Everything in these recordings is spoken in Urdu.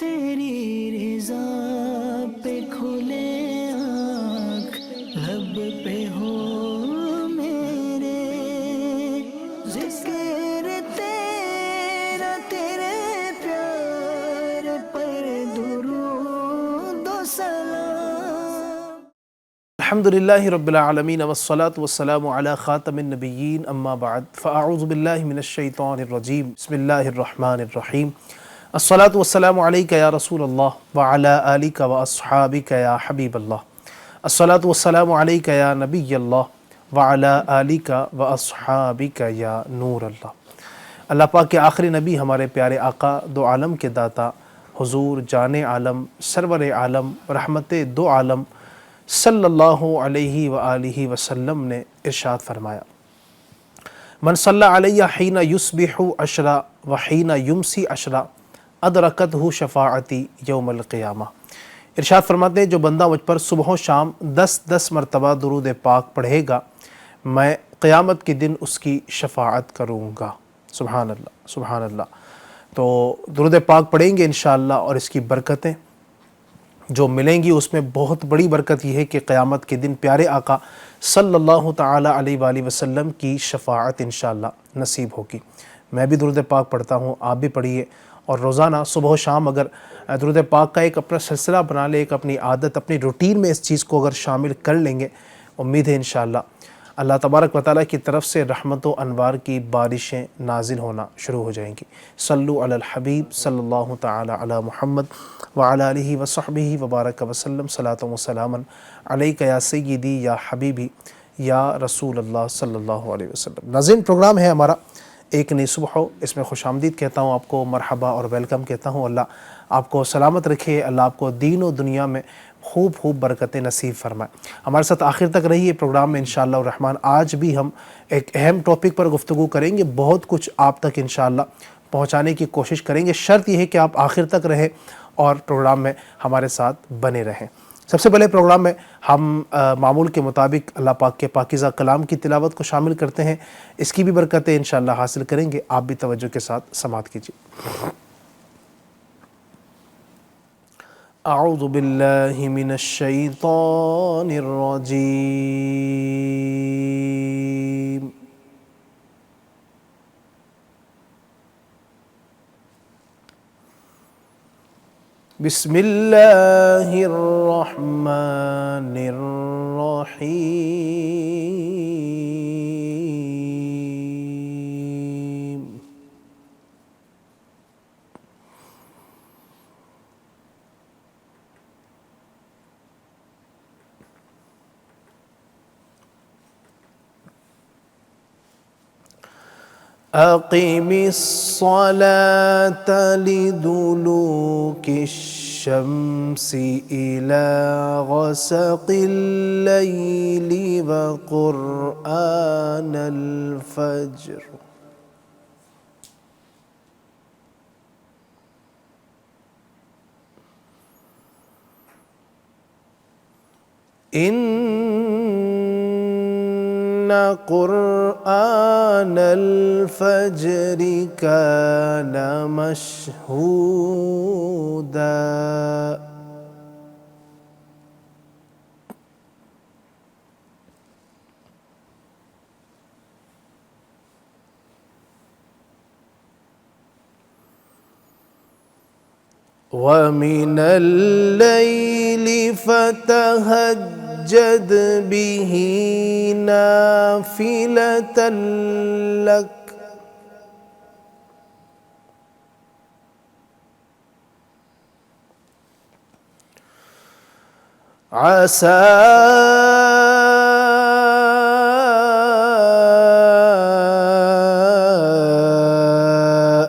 تیری رضا پہ کھلے آنکھ لب پہ ہو میرے، ذکر تیرا تیرے پیار پر درود و سلام۔ الحمدللہ رب العالمین والصلاة والسلام علی خاتم النبیین اما بعد فاعوذ باللہ من الشیطان الرجیم بسم اللہ الرحمن الرحیم۔ الصلاة والسلام علیکہ یا رسول اللہ وعلی آلکہ واصحابکہ یا حبیب اللہ۔ الصلاة والسلام علیکہ یا نبی اللہ وعلی آلکہ واصحابکہ یا نور اللہ۔ اللہ پاک کے آخری نبی ہمارے پیارے آقا دو عالم کے داتا حضور جان عالم سرور عالم رحمت دو عالم صلی اللہ علیہ وآلہ وسلم نے ارشاد فرمایا، من صلی علیہ حین یصبح عشرا وحین یمسی عشرا ادرکتہ شفاعتی یوم القیامہ۔ ارشاد فرماتے ہیں جو بندہ مجھ پر صبح و شام 10 مرتبہ درود پاک پڑھے گا میں قیامت کے دن اس کی شفاعت کروں گا۔ سبحان اللہ سبحان اللہ۔ تو درود پاک پڑھیں گے انشاءاللہ اور اس کی برکتیں جو ملیں گی اس میں بہت بڑی برکت یہ ہے کہ قیامت کے دن پیارے آقا صلی اللہ تعالی علیہ وآلہ وسلم کی شفاعت انشاءاللہ نصیب ہوگی۔ میں بھی درود پاک پڑھتا ہوں، آپ بھی پڑھیے، اور روزانہ صبح و شام اگر درود پاک کا ایک اپنا سلسلہ بنا لے، ایک اپنی عادت اپنی روٹین میں اس چیز کو اگر شامل کر لیں گے، امید ہے انشاءاللہ اللہ تبارک و تعالیٰ کی طرف سے رحمت و انوار کی بارشیں نازل ہونا شروع ہو جائیں گی۔ صلو علی الحبیب صلی اللہ تعالی علی محمد وعلی آلہ وصحبہ وبارک وسلم، صلاۃ و سلاما علیک یا سیدی یا حبیبی یا رسول اللہ صلی اللہ علیہ وسلم۔ ناظرین، پروگرام ہے ہمارا ایک نئی صبح ہو، اس میں خوش آمدید کہتا ہوں، آپ کو مرحبا اور ویلکم کہتا ہوں۔ اللہ آپ کو سلامت رکھے، اللہ آپ کو دین و دنیا میں خوب برکتیں نصیب فرمائے۔ ہمارے ساتھ آخر تک رہیے پروگرام میں انشاءاللہ الرحمن۔ آج بھی ہم ایک اہم ٹاپک پر گفتگو کریں گے، بہت کچھ آپ تک انشاءاللہ پہنچانے کی کوشش کریں گے، شرط یہ ہے کہ آپ آخر تک رہیں اور پروگرام میں ہمارے ساتھ بنے رہیں۔ سب سے پہلے پروگرام میں ہم معمول کے مطابق اللہ پاک کے پاکیزہ کلام کی تلاوت کو شامل کرتے ہیں، اس کی بھی برکتیں انشاءاللہ حاصل کریں گے، آپ بھی توجہ کے ساتھ سماعت کیجیے۔ اعوذ باللہ من الشیطان الرجیم، بسم اللہ الرحمن الرحیم۔ اقم الصلاة لدلوک الشمس إلى غسق الليل وقرآن الفجر إن قرآن الفجر كان مشهودا ومن الليل فتهجد به نافلة لك عسى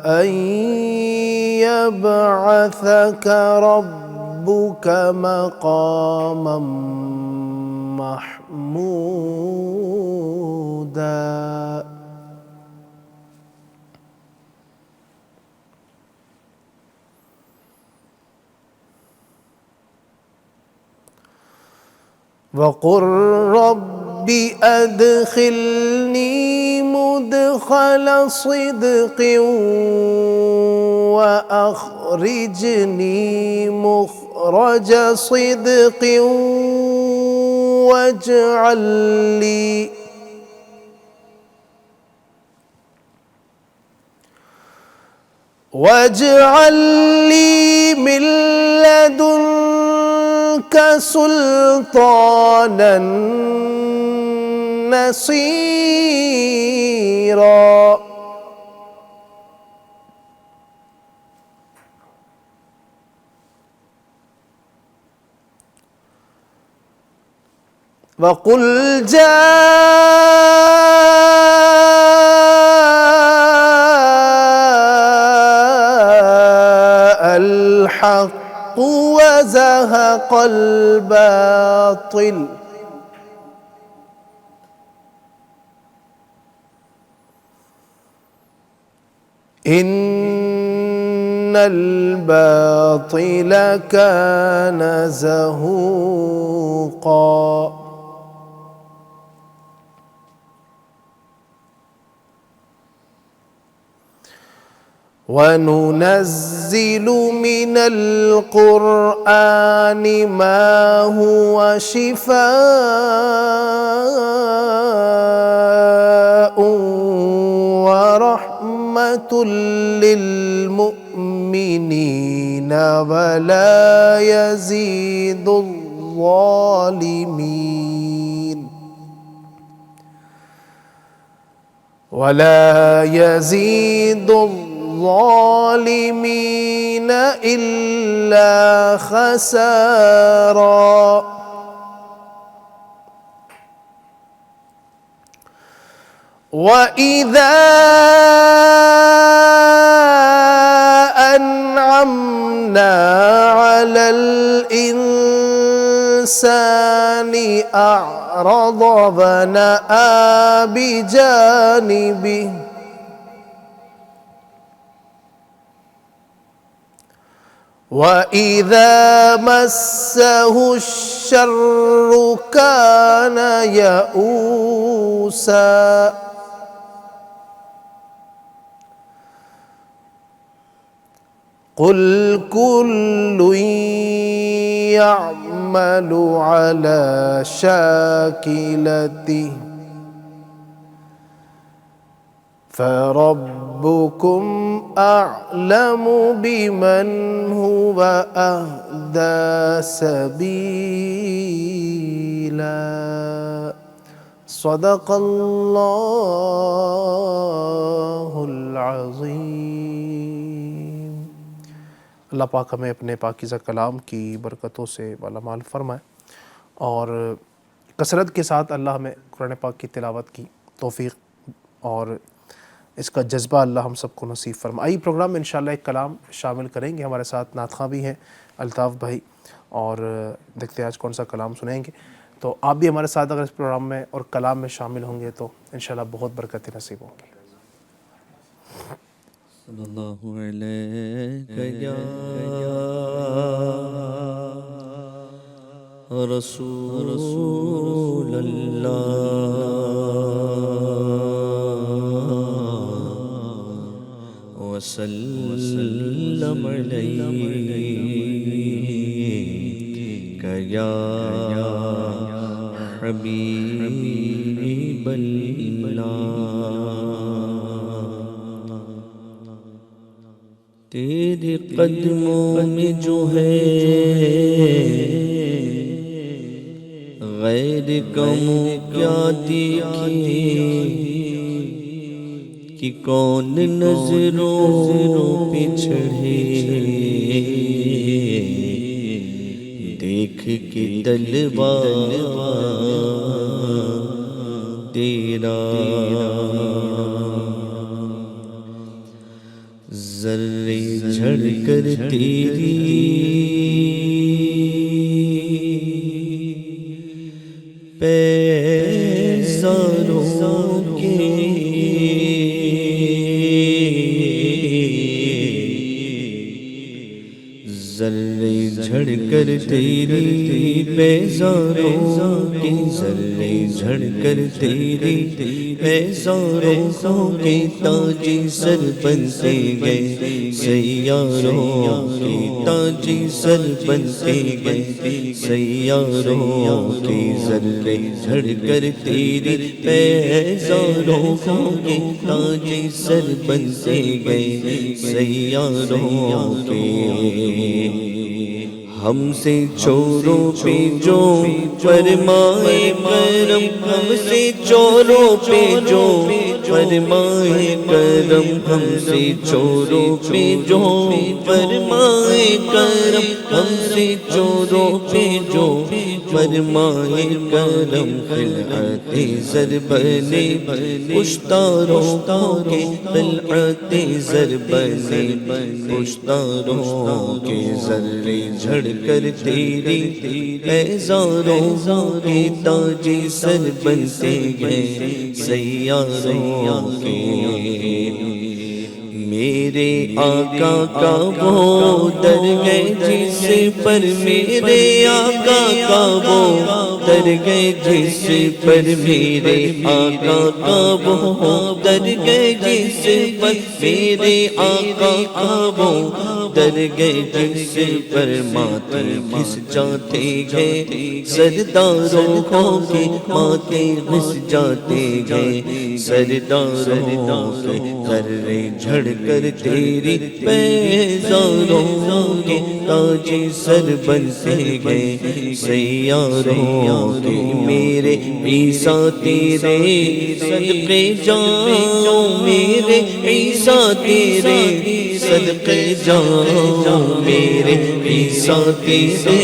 أن يبعثك ربك مقاما محمودا وقل رب أدخلني مدخل صدق وأخرجني مخرج صدق واجعل لي من لدنك سلطانا نصيرا وقل جاء الحق وزهق الباطل إن الباطل كان زهوقا وننزل من القرآن ما هو شفاء ورحمة للمؤمنين ولا يزيد الظالمين إلا خسارا وإذا أنعمنا على الإنسان أعرض ونأى بجانبه وإذا مسه الشر كان يئوسا قل كل يعمل على شاكلته فربكم أعلم بمن هو أهدى سبيلا صدق الله العظیم۔ اللہ پاک ہمیں اپنے پاکیزہ کلام کی برکتوں سے مالا مال فرمائے اور کثرت کے ساتھ اللہ ہمیں قرآن پاک کی تلاوت کی توفیق اور اس کا جذبہ اللہ ہم سب کو نصیب فرمائے۔ آئی پروگرام میں انشاءاللہ ایک کلام شامل کریں گے، ہمارے ساتھ نعت خواں بھی ہیں الطاف بھائی، اور دیکھتے ہیں آج کون سا کلام سنیں گے۔ تو آپ بھی ہمارے ساتھ اگر اس پروگرام میں اور کلام میں شامل ہوں گے تو انشاءاللہ بہت برکتیں نصیب ہوں گی۔ صلی اللہ علیہ یا رسول اللہ وسلم علیک یا حبیب اللہ۔ تیرے قدموں میں جو ہے غیر کموں کیا دیکھے کہ کون نظروں پہ چڑھے دیکھ کے طلبا تیرا ذرے جھڑ کر تیری پیزاروں کے ذرے جھڑ کر تیری بیزاروں کے ذرے جھڑ کر تیری بیزاروں کے تاجی سر بنتے گئے سیاروں کے تاجی سر بنتے گئے سیاروں کے ذرے جھڑ کر تیری بیزاروں کے تاجی سر بنتے گئے سیاروں کے ہم سے چوروں پہ جو فرمائے کرم ہم سے چوروں پہ جو فرمائے کرم ہم سے چوروں پہ جو فرمائے کرم ہم سے چوروں پہ جو فرمائے کرم خلعت زر بنے پشتاروں کے خلعت زر بنے پشتاروں کے ذرے جھڑ کر تیری بیزاروں کے تاجی سر بنتے گئے سیاروں کے میرے آقا کا وہ در گئے جس پر میرے آقا کا وہ در گئے جس پر میرے آقا کا وہ در گئے جس پر میرے آقا کا وہ در گئے جس پر ماتھے گھس جاتے گئے سرداروں کے ماتھے گھس جاتے گئے سرداروں کے ذرے جھڑ کر تیری بیزاروں کے تاجی سر بنتے گئے سیاروں کے میرے عیسیٰ تیرے صدقے جاؤں میرے عیسیٰ تیرے صدقے جاؤں میرے عیسیٰ تیرے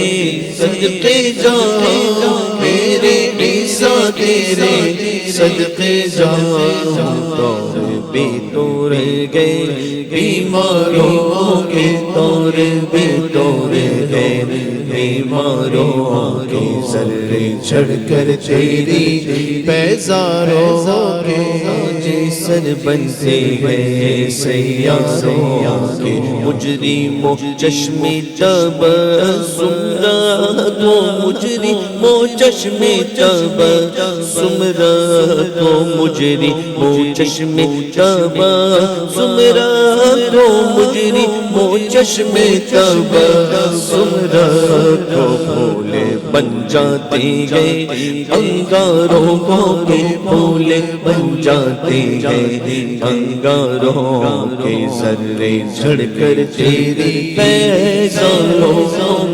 صدقے جاؤں میرے عیسیٰ تیرے صدقے جاؤں طور بے طور گئے بیماروں کے طور بے طور گئے بیماروں کے ذرے جھڑ کر تیری بیزاروں کے تاجی سر بنتے گئے سیاروں کے مجرموں چشم تبسم تو مجرموں چشم تبسم تو مجرموں چشم تبسم تو مجرموں چشم تبسم تو بھولے بن جاتے گئے انگاروں کے بھولے بن جاتے گئے انگاروں کے ذرے جھڑ کر تیری بیزاروں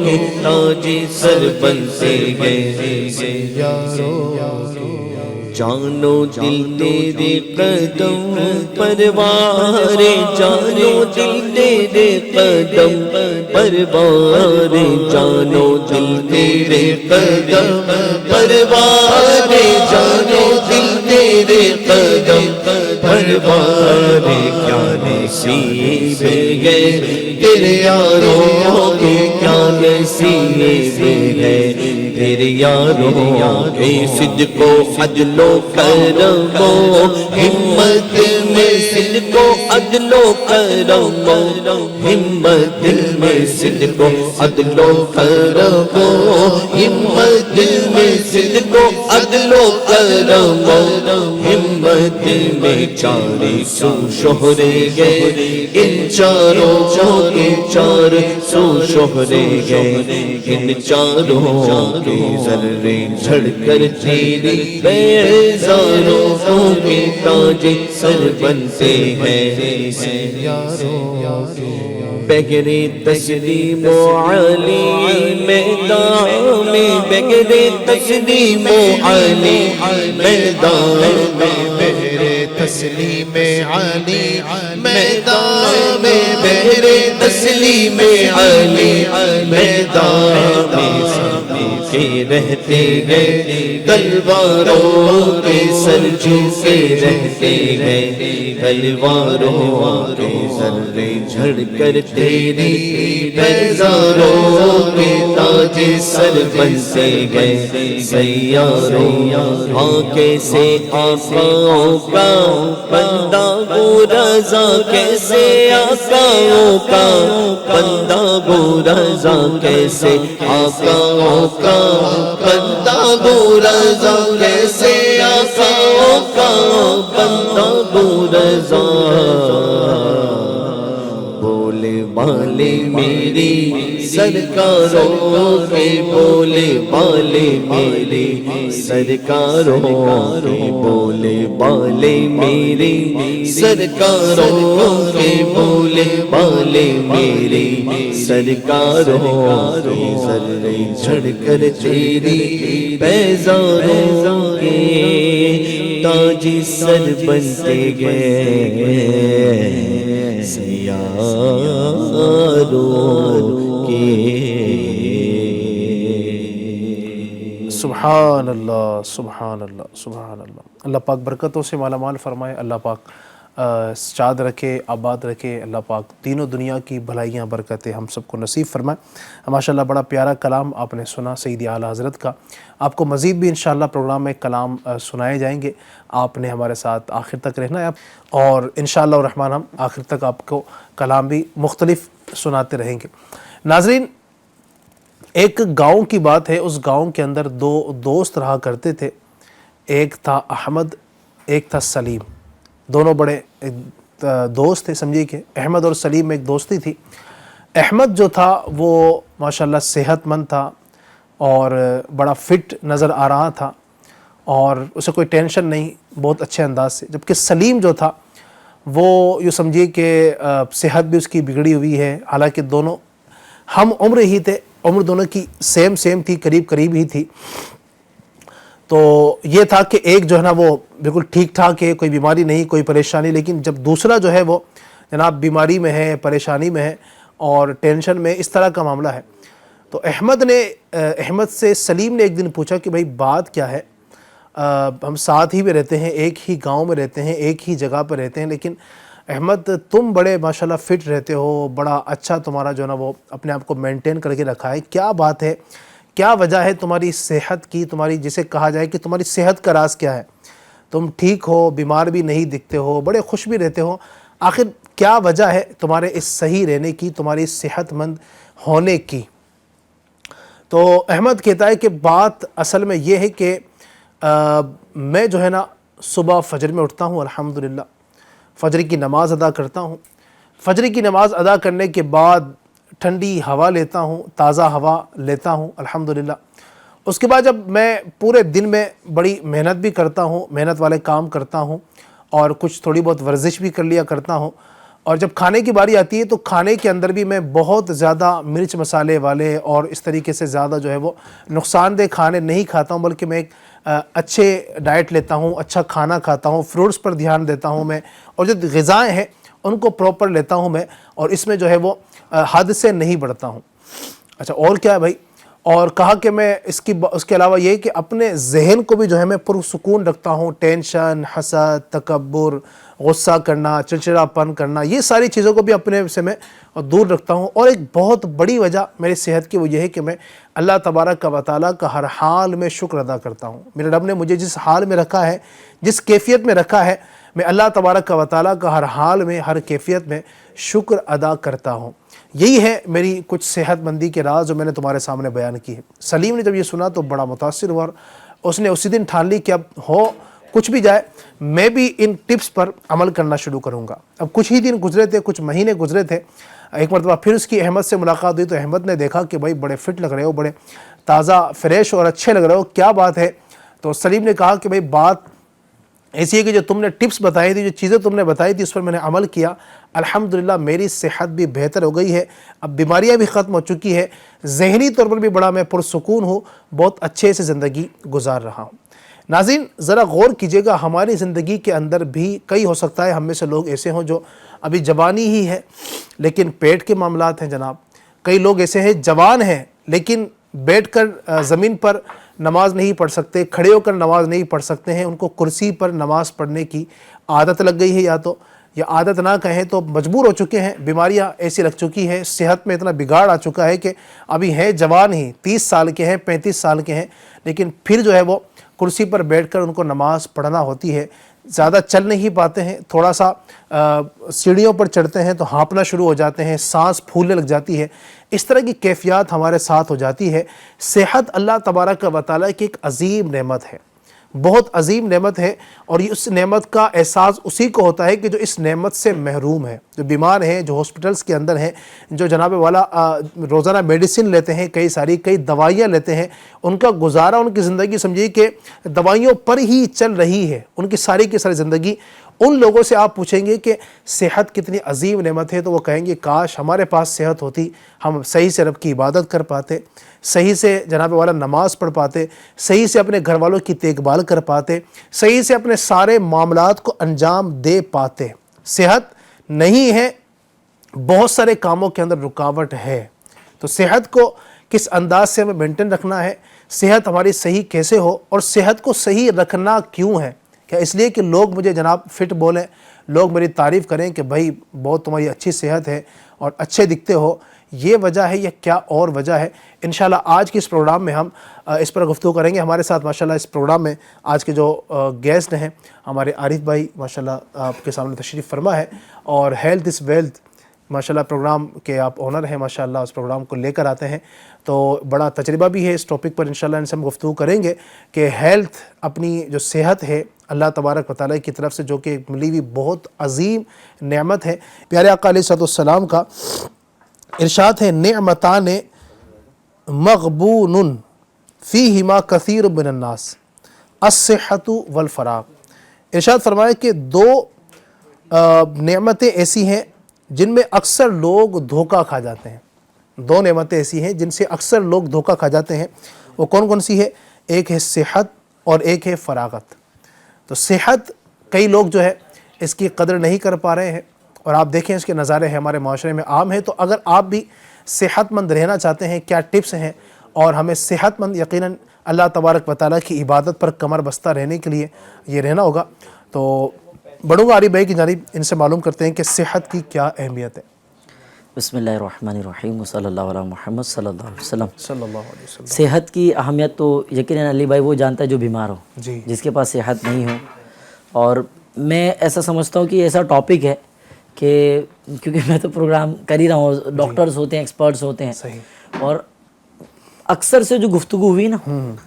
کے تاجی سر بنتے گئے جانو دل تیرے قدم پروارے جانو دل تیرے قدم پروارے جانو دل تیرے قدم پروارے جانو دل تیرے قدم پروارے کیا نصیب ہے تیرے یاروں کے کیا نصیب ہے تیرے یاروں کے صدق و عدل و کرم و ہمت میں صدق و عدل و کرم و ہمت میں صدق و عدل و کرم و ہمت میں صدق و عدل و کرم و ہمت میں چارے سو شہرے گئے ان چاروں کے چار سو شہرے گئے ان چاروں کے ذرے جھڑ کر تیری بیزاروں کے تاج سر بنتے ہیں بغیر تسلیم و علی میدان میں بغیر تسلیم و علی میدان میں بغیر تسلیم علی میدان میں بغیر تسلیم علی میدان میں کے رہتے گئے تلواروں کے سر جھکے رہتے گئے تلواروں کے ذرے جھڑ کر تیری بیزاروں کے تاج سر بنتے گئے سیاروں ہاں کیسے آقاؤں کا بندہ گو رضا کیسے آقاؤں کا بندہ گو رضا کیسے آقاؤں کا بندہ گو رضا کیسے آقاؤں کا بندہ گو رضا بولے بالے میری سرکاروں کے بولے بالے میری سرکاروں کے بولے بالے میری سرکاروں کے بولے بالے میری سرکاروں کے سر چڑھ کر تیری پیزاروں کے تاجی سر بنتے گئے سیاروں کے سبحان اللہ سبحان اللہ سبحان اللہ. اللہ پاک برکتوں سے مالا مال فرمائے، اللہ پاک شاد رکھے، آباد رکھے، اللہ پاک تینوں دنیا کی بھلائیاں برکتیں ہم سب کو نصیب فرمائے. ماشاءاللہ بڑا پیارا کلام آپ نے سنا سیدی اعلیٰ حضرت کا. آپ کو مزید بھی انشاءاللہ پروگرام میں کلام سنائے جائیں گے. آپ نے ہمارے ساتھ آخر تک رہنا ہے اور انشاءاللہ الرحمن ہم آخر تک آپ کو کلام بھی مختلف سناتے رہیں گے. ناظرین، ایک گاؤں کی بات ہے. اس گاؤں کے اندر دو دوست رہا کرتے تھے. ایک تھا احمد، ایک تھا سلیم. دونوں بڑے دوست تھے. سمجھیے کہ احمد اور سلیم میں ایک دوستی تھی. احمد جو تھا وہ ماشاءاللہ صحت مند تھا اور بڑا فٹ نظر آ رہا تھا اور اسے کوئی ٹینشن نہیں، بہت اچھے انداز سے. جبکہ سلیم جو تھا وہ یوں سمجھیے کہ صحت بھی اس کی بگڑی ہوئی ہے. حالانکہ دونوں ہم عمر ہی تھے، عمر دونوں کی سیم تھی، قریب ہی تھی. تو یہ تھا کہ ایک جو ہے نا وہ بالکل ٹھیک ٹھاک ہے، کوئی بیماری نہیں، کوئی پریشانی. لیکن جب دوسرا جو ہے وہ جناب بیماری میں ہے، پریشانی میں ہے اور ٹینشن میں، اس طرح کا معاملہ ہے. تو احمد سے سلیم نے ایک دن پوچھا کہ بھائی بات کیا ہے؟ ہم ساتھ ہی میں رہتے ہیں، ایک ہی گاؤں میں رہتے ہیں، ایک ہی جگہ پہ رہتے ہیں، لیکن احمد تم بڑے ماشاءاللہ فٹ رہتے ہو، بڑا اچھا تمہارا جو ہے نا وہ اپنے آپ کو مینٹین کر کے رکھا ہے. کیا بات ہے، کیا وجہ ہے تمہاری صحت کی، تمہاری جسے کہا جائے کہ تمہاری صحت کا راز کیا ہے؟ تم ٹھیک ہو، بیمار بھی نہیں دکھتے ہو، بڑے خوش بھی رہتے ہو. آخر کیا وجہ ہے تمہارے اس صحیح رہنے کی، تمہاری صحت مند ہونے کی؟ تو احمد کہتا ہے کہ بات اصل میں یہ ہے کہ میں جو ہے نا صبح فجر میں اٹھتا ہوں، الحمدللہ فجر کی نماز ادا کرتا ہوں. فجر کی نماز ادا کرنے کے بعد ٹھنڈی ہوا لیتا ہوں، تازہ ہوا لیتا ہوں الحمدللہ. اس کے بعد جب میں پورے دن میں بڑی محنت بھی کرتا ہوں، محنت والے کام کرتا ہوں اور کچھ تھوڑی بہت ورزش بھی کر لیا کرتا ہوں. اور جب کھانے کی باری آتی ہے تو کھانے کے اندر بھی میں بہت زیادہ مرچ مسالے والے اور اس طریقے سے زیادہ جو ہے وہ نقصان دہ کھانے نہیں کھاتا ہوں، بلکہ میں ایک اچھے ڈائٹ لیتا ہوں، اچھا کھانا کھاتا ہوں، فروٹس پر دھیان دیتا ہوں میں، اور جو غذائیں ہیں ان کو پراپر لیتا ہوں میں، اور اس میں جو ہے وہ حد سے نہیں بڑھتا ہوں. اچھا اور کیا ہے بھائی؟ اور کہا کہ میں اس کے علاوہ یہ کہ اپنے ذہن کو بھی جو ہے میں پرسکون رکھتا ہوں. ٹینشن، حسد، تکبر، غصہ کرنا، چڑچڑا پن کرنا، یہ ساری چیزوں کو بھی اپنے سے میں دور رکھتا ہوں. اور ایک بہت بڑی وجہ میری صحت کی وہ یہ ہے کہ میں اللہ تبارک و تعالیٰ کا ہر حال میں شکر ادا کرتا ہوں. میرے رب نے مجھے جس حال میں رکھا ہے، جس کیفیت میں رکھا ہے، میں اللہ تبارک و تعالیٰ کا ہر حال میں، ہر کیفیت میں شکر ادا کرتا ہوں. یہی ہے میری کچھ صحت مندی کے راز جو میں نے تمہارے سامنے بیان کی ہے. سلیم نے جب یہ سنا تو بڑا متاثر ہوا اور اس نے اسی دن ٹھان لی کہ اب ہو کچھ بھی جائے میں بھی ان ٹپس پر عمل کرنا شروع کروں گا. اب کچھ ہی دن گزرے تھے، کچھ مہینے گزرے تھے. ایک مرتبہ پھر اس کی احمد سے ملاقات ہوئی تو احمد نے دیکھا کہ بھائی بڑے فٹ لگ رہے ہو، بڑے تازہ فریش اور اچھے لگ رہے ہو، کیا بات ہے؟ تو سلیم نے کہا کہ بھائی بات ایسی ہے کہ جو تم نے ٹپس بتائی تھی، جو چیزیں تم نے بتائی تھی، اس پر میں نے عمل کیا. الحمدللہ میری صحت بھی بہتر ہو گئی ہے، اب بیماریاں بھی ختم ہو چکی ہے، ذہنی طور پر بھی بڑا میں پرسکون ہوں، بہت اچھے سے زندگی گزار رہا ہوں. ناظرین ذرا غور کیجئے گا، ہماری زندگی کے اندر بھی کئی ہو سکتا ہے ہم میں سے لوگ ایسے ہوں جو ابھی جوانی ہی ہے لیکن پیٹ کے معاملات ہیں جناب. کئی لوگ ایسے ہیں جوان ہیں لیکن بیٹھ کر زمین پر نماز نہیں پڑھ سکتے، کھڑے ہو کر نماز نہیں پڑھ سکتے ہیں، ان کو کرسی پر نماز پڑھنے کی عادت لگ گئی ہے یا تو یا عادت نہ کہیں تو مجبور ہو چکے ہیں، بیماریاں ایسی لگ چکی ہیں، صحت میں اتنا بگاڑ آ چکا ہے کہ ابھی ہیں جوان ہی، 30 سال کے ہیں، 35 سال کے ہیں، لیکن پھر جو ہے وہ کرسی پر بیٹھ کر ان کو نماز پڑھنا ہوتی ہے، زیادہ چل نہیں پاتے ہیں، تھوڑا سا سیڑھیوں پر چڑھتے ہیں تو ہانپنا شروع ہو جاتے ہیں، سانس پھولنے لگ جاتی ہے، اس طرح کی کیفیات ہمارے ساتھ ہو جاتی ہے۔ صحت اللہ تبارک و تعالیٰ کی ایک عظیم نعمت ہے، بہت عظیم نعمت ہے، اور یہ اس نعمت کا احساس اسی کو ہوتا ہے کہ جو اس نعمت سے محروم ہے، جو بیمار ہیں، جو ہاسپٹلس کے اندر ہیں، جو جناب والا روزانہ میڈیسن لیتے ہیں، کئی دوائیاں لیتے ہیں، ان کا گزارا، ان کی زندگی سمجھیے کہ دوائیوں پر ہی چل رہی ہے، ان کی ساری زندگی۔ ان لوگوں سے آپ پوچھیں گے کہ صحت کتنی عظیم نعمت ہے تو وہ کہیں گے کاش ہمارے پاس صحت ہوتی، ہم صحیح سے رب کی عبادت کر پاتے، صحیح سے جناب والا نماز پڑھ پاتے، صحیح سے اپنے گھر والوں کی دیکھ بھال کر پاتے، صحیح سے اپنے سارے معاملات کو انجام دے پاتے۔ صحت نہیں ہے، بہت سارے کاموں کے اندر رکاوٹ ہے، تو صحت کو کس انداز سے ہمیں مینٹین رکھنا ہے، صحت ہماری صحیح کیسے ہو، اور صحت کو صحیح رکھنا کیوں ہے؟ کیا اس لیے کہ لوگ مجھے جناب فٹ بولیں، لوگ میری تعریف کریں کہ بھائی بہت تمہاری اچھی صحت ہے اور اچھے دکھتے ہو، یہ وجہ ہے یا کیا اور وجہ ہے؟ انشاءاللہ آج کے اس پروگرام میں ہم اس پر گفتگو کریں گے۔ ہمارے ساتھ ماشاءاللہ اس پروگرام میں آج کے جو گیسٹ ہیں ہمارے عارف بھائی ماشاءاللہ آپ کے سامنے تشریف فرما ہے، اور ہیلتھ از ویلتھ ماشاءاللہ پروگرام کے آپ اونر ہیں، ماشاءاللہ اس پروگرام کو لے کر آتے ہیں، تو بڑا تجربہ بھی ہے اس ٹاپک پر۔ انشاءاللہ ان سے ہم گفتگو کریں گے کہ ہیلتھ، اپنی جو صحت ہے اللہ تبارک و تعالیٰ کی طرف سے جو کہ ملی ہوئی بہت عظیم نعمت ہے۔ پیارے آقا علیہ السلام کا ارشاد ہے نعمتان مغبون فیہما کثیر من الناس الصحۃ والفراغ۔ ارشاد فرمایا کہ دو نعمتیں ایسی ہیں جن میں اکثر لوگ دھوکہ کھا جاتے ہیں، دو نعمتیں ایسی ہیں جن سے اکثر لوگ دھوکہ کھا جاتے ہیں، وہ کون کون سی ہے؟ ایک ہے صحت اور ایک ہے فراغت۔ تو صحت کئی لوگ جو ہے اس کی قدر نہیں کر پا رہے ہیں، اور آپ دیکھیں اس کے نظارے ہیں ہمارے معاشرے میں عام ہیں، تو اگر آپ بھی صحت مند رہنا چاہتے ہیں کیا ٹپس ہیں، اور ہمیں صحت مند یقیناً اللہ تبارک و تعالیٰ کی عبادت پر کمر بستہ رہنے کے لیے یہ رہنا ہوگا، تو بڑھوں گا عارف بھائی کی جانب، ان سے معلوم کرتے ہیں کہ صحت کی کیا اہمیت ہے۔ بسم اللہ الرحمن الرحیم وصلی اللہ علیہ محمد صلی اللہ علیہ وسلم۔ صلی اللہ علیہ وسلم۔ صحت کی اہمیت تو یقیناً علی بھائی وہ جانتا ہے جو بیمار ہو، جی جس کے پاس صحت نہیں ہو، اور میں ایسا سمجھتا ہوں کہ ایسا ٹاپک ہے کہ کیونکہ میں تو پروگرام کر ہی رہا ہوں، ڈاکٹرز ہوتے ہیں، ایکسپرٹس ہوتے ہیں، صحیح، اور اکثر سے جو گفتگو ہوئی نا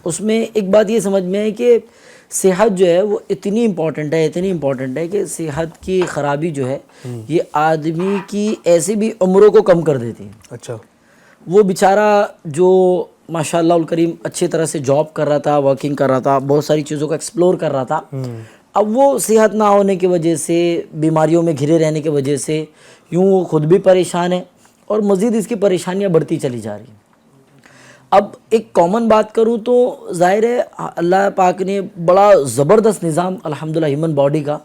اس میں ایک بات یہ سمجھ میں ہے کہ صحت جو ہے وہ اتنی امپورٹنٹ ہے کہ صحت کی خرابی جو ہے یہ آدمی کی ایسی بھی عمروں کو کم کر دیتی ہے۔ اچھا، وہ بیچارہ جو ماشاءاللہ الکریم اچھی طرح سے جاب کر رہا تھا، ورکنگ کر رہا تھا، بہت ساری چیزوں کو ایکسپلور کر رہا تھا، اب وہ صحت نہ ہونے کی وجہ سے، بیماریوں میں گھرے رہنے کی وجہ سے یوں وہ خود بھی پریشان ہے، اور مزید اس کی پریشانیاں بڑھتی چلی جا رہی ہیں۔ اب ایک کامن بات کروں تو ظاہر ہے اللہ پاک نے بڑا زبردست نظام الحمدللہ ہیومن باڈی کا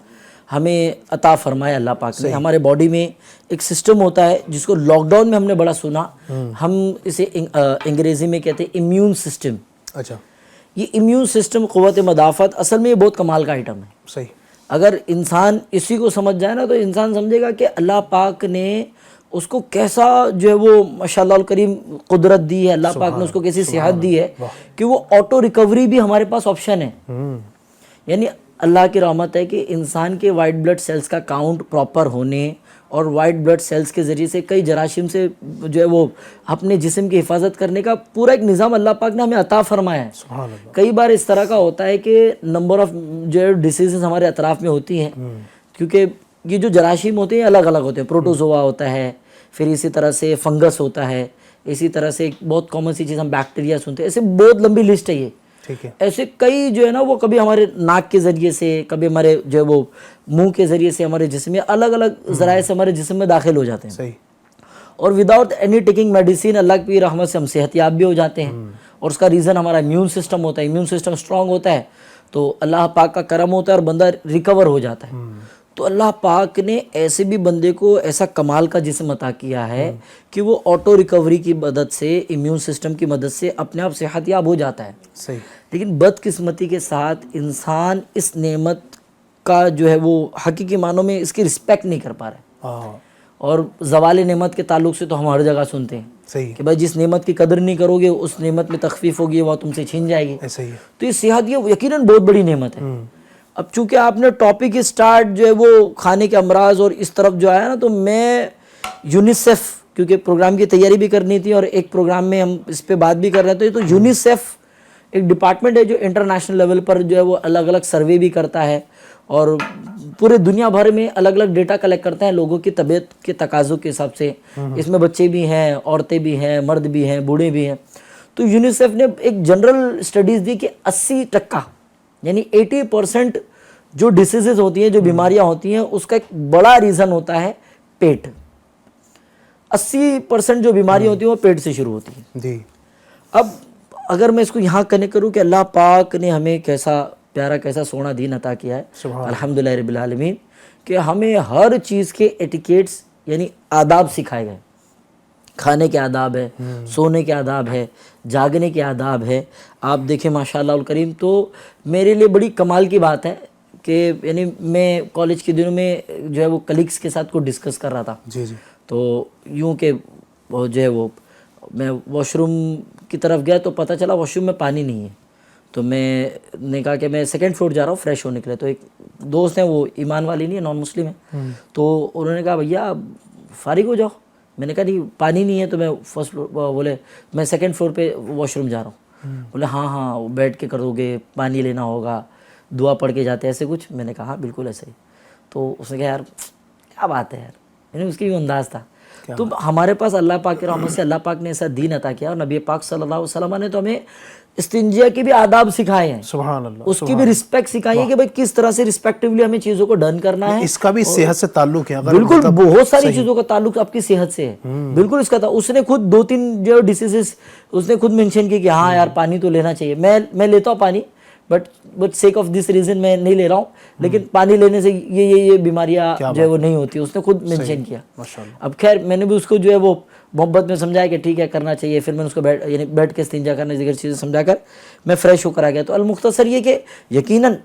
ہمیں عطا فرمایا۔ اللہ پاک نے ہمارے باڈی میں ایک سسٹم ہوتا ہے جس کو لاک ڈاؤن میں ہم نے بڑا سنا، ہم اسے انگریزی میں کہتے ہیں امیون سسٹم۔ اچھا، یہ امیون سسٹم، قوت مدافعت، اصل میں یہ بہت کمال کا آئٹم ہے۔ صحیح، اگر انسان اسی کو سمجھ جائے نا تو انسان سمجھے گا کہ اللہ پاک نے اس کو کیسا جو ہے وہ ماشاءاللہ الکریم قدرت دی ہے، اللہ پاک نے اس کو کیسی صحت دی ہے کہ وہ آٹو ریکوری بھی ہمارے پاس آپشن ہے۔ یعنی اللہ کی رحمت ہے کہ انسان کے وائٹ بلڈ سیلز کا کاؤنٹ پراپر ہونے اور وائٹ بلڈ سیلز کے ذریعے سے کئی جراثیم سے جو ہے وہ اپنے جسم کی حفاظت کرنے کا پورا ایک نظام اللہ پاک نے ہمیں عطا فرمایا ہے۔ سبحان اللہ۔ کئی بار اس طرح کا ہوتا ہے کہ نمبر آف جو ہے ڈیسیزز ہمارے اطراف میں ہوتی ہیں، کیونکہ یہ جو جراثیم ہوتے ہیں الگ الگ ہوتے ہیں، پروٹوزوا ہوتا ہے، پھر اسی طرح سے فنگس ہوتا ہے، اسی طرح سے بہت کامن سی چیز ہم بیکٹیریا سنتے ہیں، ایسے بہت لمبی لسٹ ہے یہ۔ ٹھیک ہے، ایسے کئی جو ہے نا وہ کبھی ہمارے ناک کے ذریعے سے، کبھی ہمارے جو ہے وہ منہ کے ذریعے سے ہمارے جسم میں الگ الگ ذرائع سے ہمارے جسم میں داخل ہو جاتے ہیں، صحیح، اور وداؤٹ اینی ٹیکنگ میڈیسین اللہ کی رحمت سے ہم صحت یاب بھی ہو جاتے ہیں، اور اس کا ریزن ہمارا امیون سسٹم ہوتا ہے۔ امیون سسٹم اسٹرانگ ہوتا ہے تو اللہ پاک کا کرم ہوتا ہے اور بندہ ریکور ہو جاتا ہے۔ تو اللہ پاک نے ایسے بھی بندے کو ایسا کمال کا جسم عطا کیا ہے کہ وہ آٹو ریکوری کی مدد سے، امیون سسٹم کی مدد سے اپنے آپ صحت یاب ہو جاتا ہے۔ صحیح، لیکن بدقسمتی کے ساتھ انسان اس نعمت کا جو ہے وہ حقیقی معنوں میں اس کی رسپیکٹ نہیں کر پا رہے. ہاں اور زوال نعمت کے تعلق سے تو ہم ہر جگہ سنتے ہیں صحیح کہ بھائی جس نعمت کی قدر نہیں کرو گے اس نعمت میں تخفیف ہوگی وہ تم سے چھین جائے گی. ایسا ہی ہے. تو یہ صحت یہ یقیناً بہت بڑی نعمت ہے. اب چونکہ آپ نے ٹاپک اسٹارٹ جو ہے وہ کھانے کے امراض اور اس طرف جو آیا نا, تو میں یونیسیف, کیونکہ پروگرام کی تیاری بھی کرنی تھی اور ایک پروگرام میں ہم اس پہ بات بھی کر رہے تھے, تو یونیسیف ایک ڈپارٹمنٹ ہے جو انٹرنیشنل لیول پر جو ہے وہ الگ الگ سروے بھی کرتا ہے اور پورے دنیا بھر میں الگ الگ ڈیٹا کلیکٹ کرتے ہیں لوگوں کی طبیعت کے تقاضوں کے حساب سے. اس میں بچے بھی ہیں, عورتیں بھی ہیں, مرد بھی ہیں, بوڑھے بھی ہیں. تو یونیسیف نے ایک جنرل اسٹڈیز دی کہ 80% یعنی 80% جو ڈیسیزز ہوتی ہیں, جو بیماریاں ہوتی ہیں, اس کا ایک بڑا ریزن ہوتا ہے پیٹ. 80% جو بیماریاں ہوتی ہیں وہ پیٹ سے شروع ہوتی ہیں. جی. اب اگر میں اس کو یہاں کنیکٹ کروں کہ اللہ پاک نے ہمیں کیسا پیارا کیسا سونا دین عطا کیا ہے, الحمدللہ رب العالمین, کہ ہمیں ہر چیز کے ایٹیکیٹس یعنی آداب سکھائے گئے. کھانے کے آداب ہے, سونے کے آداب ہے, جاگنے کے آداب ہے. آپ دیکھیں ماشاءاللہ الکریم, تو میرے لیے بڑی کمال کی بات ہے کہ یعنی میں کالج کے دنوں میں جو ہے وہ کلیگس کے ساتھ کو ڈسکس کر رہا تھا. جی جی. تو یوں کہ وہ جو ہے وہ میں واش روم کی طرف گیا تو پتہ چلا واش روم میں پانی نہیں ہے. تو میں نے کہا کہ میں سیکنڈ فلور جا رہا ہوں فریش ہونے کے لیے. تو ایک دوست ہیں, وہ ایمان والی نہیں ہے, نان مسلم ہے, تو انہوں نے کہا بھیا فارغ ہو جاؤ. میں نے کہا نہیں پانی نہیں ہے تو میں فرسٹ فلور, بولے میں سیکنڈ فلور پہ واش روم جا رہا ہوں. بولے ہاں ہاں بیٹھ کے کرو گے, پانی لینا ہوگا, دعا پڑھ کے جاتے ایسے کچھ. میں نے کہا ہاں بالکل ایسے ہی. تو اس نے کہا یار کیا بات ہے یار, یعنی اس کی بھی انداز تھا. تو ہمارے پاس اللہ پاک کی رحمت سے اللہ پاک نے ایسا دین عطا کیا, اور نبی پاک صلی اللہ علیہ وسلم نے تو ہمیں استنجا کے بھی آداب سکھائے ہیں, سبحان اللہ, اس کی بھی رسپیکٹ سکھائی ہے کہ بھائی کس طرح سے رسپیکٹیولی ہمیں چیزوں کو ڈن کرنا ہے. اس کا بھی صحت سے تعلق ہے. بالکل بہت ساری چیزوں کا تعلق آپ کی صحت سے ہے. بالکل اس کا تھا. اس نے خود 2-3 جو ڈیسیزز اس نے خود مینشن کی کہ ہاں یار پانی تو لینا چاہیے. میں لیتا ہوں پانی, but sake of this reason میں نہیں لے رہا ہوں, لیکن پانی لینے سے یہ بیماریاں جو ہے وہ نہیں ہوتی. اس نے خود مینشن کیا. اب خیر میں نے بھی اس کو جو ہے وہ محبت میں سمجھایا کہ ٹھیک ہے کرنا چاہیے. پھر میں نے اس کو یعنی بیٹھ کے استنجا کرنے دیگر چیزیں سمجھا کر میں فریش ہو کر آ گیا. تو المختصر یہ کہ یقیناً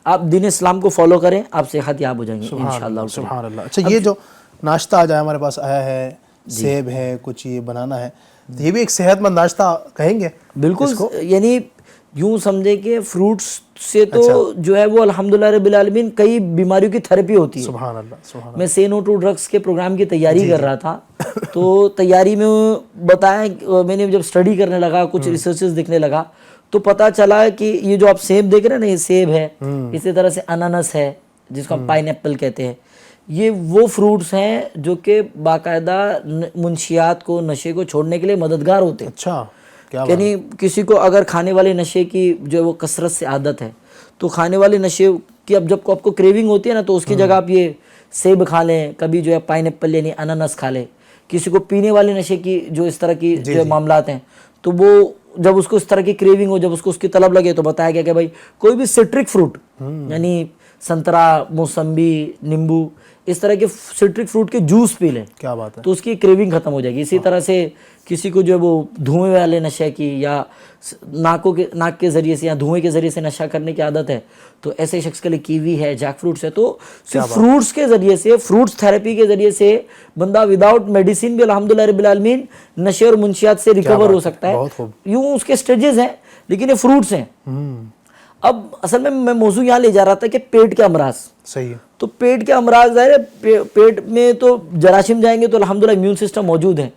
آپ دین اسلام کو فالو کریں, آپ صحت یاب ہو جائیں گے انشاءاللہ. سبحان اللہ. اچھا یہ جو ناشتہ آج ہمارے پاس آیا ہے, سیب ہے, کچھ یہ بنانا ہے, یہ بھی ایک صحت مند ناشتہ کہیں گے؟ بالکل, یعنی یوں سمجھے کہ فروٹس سے تو جو ہے وہ الحمدللہ رب العالمین کئی بیماریوں کی تھیراپی ہوتی ہے. سبحان اللہ, سبحان اللہ. میں سے نو ٹو ڈرگس کے پروگرام کی تیاری کر رہا تھا, تو تیاری میں بتایا, میں نے جب اسٹڈی کرنے لگا, کچھ ریسرچز دیکھنے لگا, تو پتہ چلا کہ یہ جو آپ سیب دیکھ رہے ہیں نا, یہ سیب ہے, اسی طرح سے انانس ہے جس کو ہم پائن ایپل کہتے ہیں. یہ وہ فروٹس ہیں جو کہ باقاعدہ منشیات کو, نشے کو چھوڑنے کے لیے مددگار ہوتے ہیں. اچھا, یعنی کسی کو اگر کھانے والے نشے کی جو ہے وہ کثرت سے عادت ہے, تو کھانے والے نشے کی اب جب آپ کو کریونگ ہوتی ہے نا, تو اس کی جگہ آپ یہ سیب کھا لیں, کبھی جو ہے پائن ایپل یعنی انانس کھا لیں. کسی کو پینے والے نشے کی جو اس طرح کی جو معاملات ہیں, تو وہ جب اس کو اس طرح کی کریونگ ہو, جب اس کو اس کی طلب لگے, تو بتایا گیا کہ بھائی کوئی بھی سٹرک فروٹ یعنی سنترا, موسمبی, نیمبو, اس طرح کے سٹرک فروٹ کے جوس پی لیں. کیا بات ہے. تو اس کی کریونگ ختم ہو جائے گی. اسی طرح سے کسی کو جو ہے وہ دھوئیں والے نشے کی یا ناک کے ذریعے سے یا دھوئیں کے ذریعے سے نشہ کرنے کی عادت ہے, تو ایسے شخص کے لیے کیوی ہے, جیک فروٹس ہے. تو صرف فروٹس کے ذریعے سے, فروٹس تھیراپی کے ذریعے سے بندہ وداؤٹ میڈیسن بھی الحمدللہ رب العالمین نشے اور منشیات سے ریکور ہو سکتا ہے. یوں اس کے سٹیجز ہیں, لیکن یہ فروٹس ہیں. اب اصل میں موضوع یہاں لے جا رہا تھا کہ پیٹ کے امراض. صحیح ہے. تو پیٹ کے امراض ظاہر ہے پیٹ میں تو جراثیم جائیں گے تو الحمدللہ امیون سسٹم موجود ہے,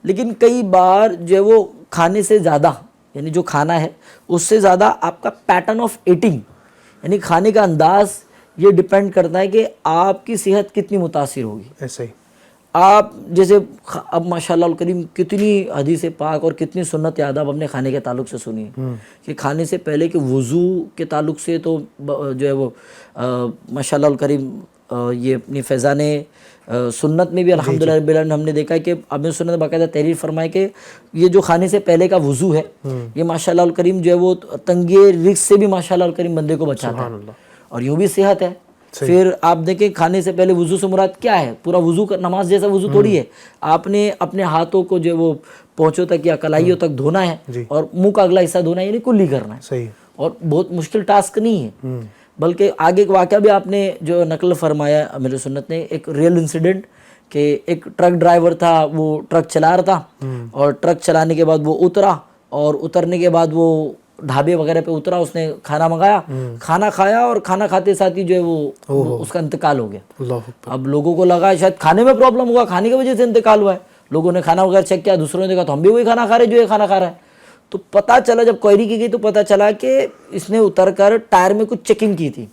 لیکن کئی بار جو ہے وہ کھانے سے زیادہ, یعنی جو کھانا ہے اس سے زیادہ آپ کا پیٹرن آف ایٹنگ یعنی کھانے کا انداز, یہ ڈیپینڈ کرتا ہے کہ آپ کی صحت کتنی متاثر ہوگی. ایسے ہی آپ جیسے اب ماشاءاللہ الکریم کتنی حدیث پاک اور کتنی سنت آداب ہم نے کھانے کے تعلق سے سنی ہے, کہ کھانے سے پہلے کہ وضو کے تعلق سے تو جو ہے وہ ماشاءاللہ الکریم یہ اپنی فیضان سنت میں بھی الحمدللہ رب العالمین ہم نے دیکھا ہے کہ اب سنت باقاعدہ تحریر فرمائے کہ یہ جو کھانے سے پہلے کا وضو ہے, یہ ماشاءاللہ الکریم جو ہے وہ تنگی رزق سے بھی ماشاءاللہ الکریم بندے کو بچاتا ہے, اور یوں بھی صحت ہے. پھر آپ دیکھیں کھانے سے پہلے وضو سے مراد کیا ہے, پورا وضو کا نماز جیسا وضو تھوڑی ہے. آپ نے اپنے ہاتھوں کو جو ہے وہ پونچھوں تک یا کلائیوں تک دھونا ہے, اور منہ کا اگلا حصہ دھونا ہے, یعنی کلی کرنا ہے. صحیح. اور بہت مشکل ٹاسک نہیں ہے. بلکہ آگے ایک واقعہ بھی آپ نے جو نقل فرمایا امیر سنت نے، ایک ریئل انسیڈنٹ، کہ ایک ٹرک ڈرائیور تھا، وہ ٹرک چلا رہا تھا اور ٹرک چلانے کے بعد وہ اترا، اور اترنے کے بعد وہ ڈھابے وغیرہ پہ اترا، اس نے کھانا منگایا، کھانا کھایا، اور کھانا کھاتے ساتھ ہی جو ہے وہ اس کا انتقال ہو گیا۔ اب لوگوں کو لگا شاید کھانے میں پرابلم ہوا، کھانے کی وجہ سے انتقال ہوا ہے، لوگوں نے کھانا وغیرہ چیک کیا، دوسروں نے کہا تو ہم بھی وہی کھانا کھا رہے جو یہ کھانا کھا رہا ہے۔ تو پتہ چلا، جب کوئری کی گئی تو پتہ چلا کہ اس نے اتر کر ٹائر میں کچھ چیکنگ کی تھی،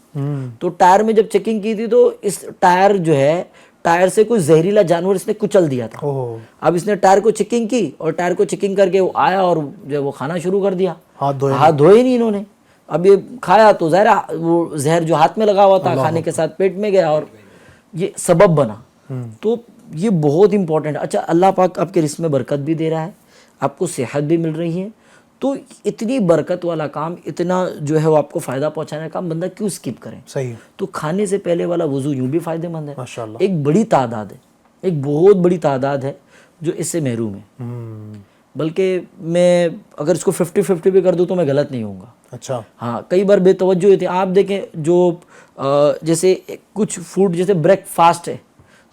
تو ٹائر میں جب چیکنگ کی تھی تو اس ٹائر جو ہے، ٹائر سے کوئی زہریلا جانور اس نے کچل دیا تھا۔ اب اس نے ٹائر کو چیکنگ کی، اور ٹائر کو چیکنگ کر کے وہ آیا اور جو ہے وہ کھانا شروع کر دیا، ہاتھ دھوئے نہیں انہوں نے۔ اب یہ کھایا تو ظاہر وہ زہر جو ہاتھ میں لگا ہوا تھا کھانے کے ساتھ پیٹ میں گیا اور یہ سبب بنا۔ تو یہ بہت امپورٹنٹ ہے۔ اچھا، اللہ پاک آپ کے رزق میں برکت بھی دے رہا ہے، آپ کو صحت بھی مل رہی ہے، تو اتنی برکت والا کام، اتنا جو ہے وہ آپ کو فائدہ پہنچانے کا کام بندہ کیوں اسکپ کریں؟ صحیح۔ تو کھانے سے پہلے والا وضو یوں بھی فائدہ مند ہے۔ ماشاءاللہ۔ ایک بڑی تعداد ہے، ایک بہت بڑی تعداد ہے جو اس سے محروم ہے، بلکہ میں اگر اس کو 50-50 بھی کر دوں تو میں غلط نہیں ہوں گا۔ اچھا، ہاں، کئی بار بے توجہ ہوتی ہے۔ آپ دیکھیں جو جیسے کچھ فوڈ جیسے بریک فاسٹ ہے،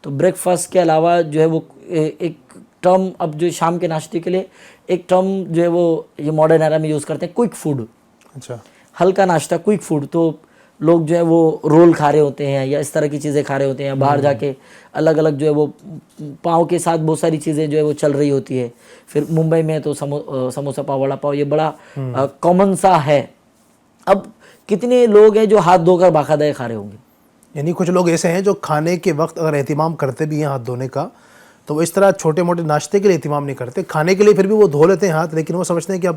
تو بریک فاسٹ کے علاوہ جو ہے وہ ایک ٹرم، اب جو شام کے ناشتے کے لیے ایک ٹرم جو ہے وہ یہ ماڈرن ایرا میں یوز کرتے ہیں، کوئک فوڈ۔ اچھا، ہلکا ناشتہ، کوئک فوڈ۔ تو لوگ جو ہے وہ رول کھا رہے ہوتے ہیں یا اس طرح کی چیزیں کھا رہے ہوتے ہیں، باہر جا کے الگ الگ جو ہے وہ پاؤ کے ساتھ بہت ساری چیزیں جو ہے وہ چل رہی ہوتی ہے۔ پھر ممبئی میں تو سموسا پاؤ، وڑا پاؤ، یہ بڑا کامن سا ہے۔ اب کتنے لوگ ہیں جو ہاتھ دھو کر باقاعدہ کھا رہے ہوں گے؟ یعنی کچھ لوگ ایسے ہیں جو کھانے کے وقت اگر اہتمام کرتے بھی ہیں ہاتھ دھونے کا، تو وہ اس طرح چھوٹے موٹے ناشتے کے لیے اہتمام نہیں کرتے، کھانے کے لیے پھر بھی وہ دھو لیتے ہیں ہاتھ، لیکن وہ سمجھتے ہیں کہ اب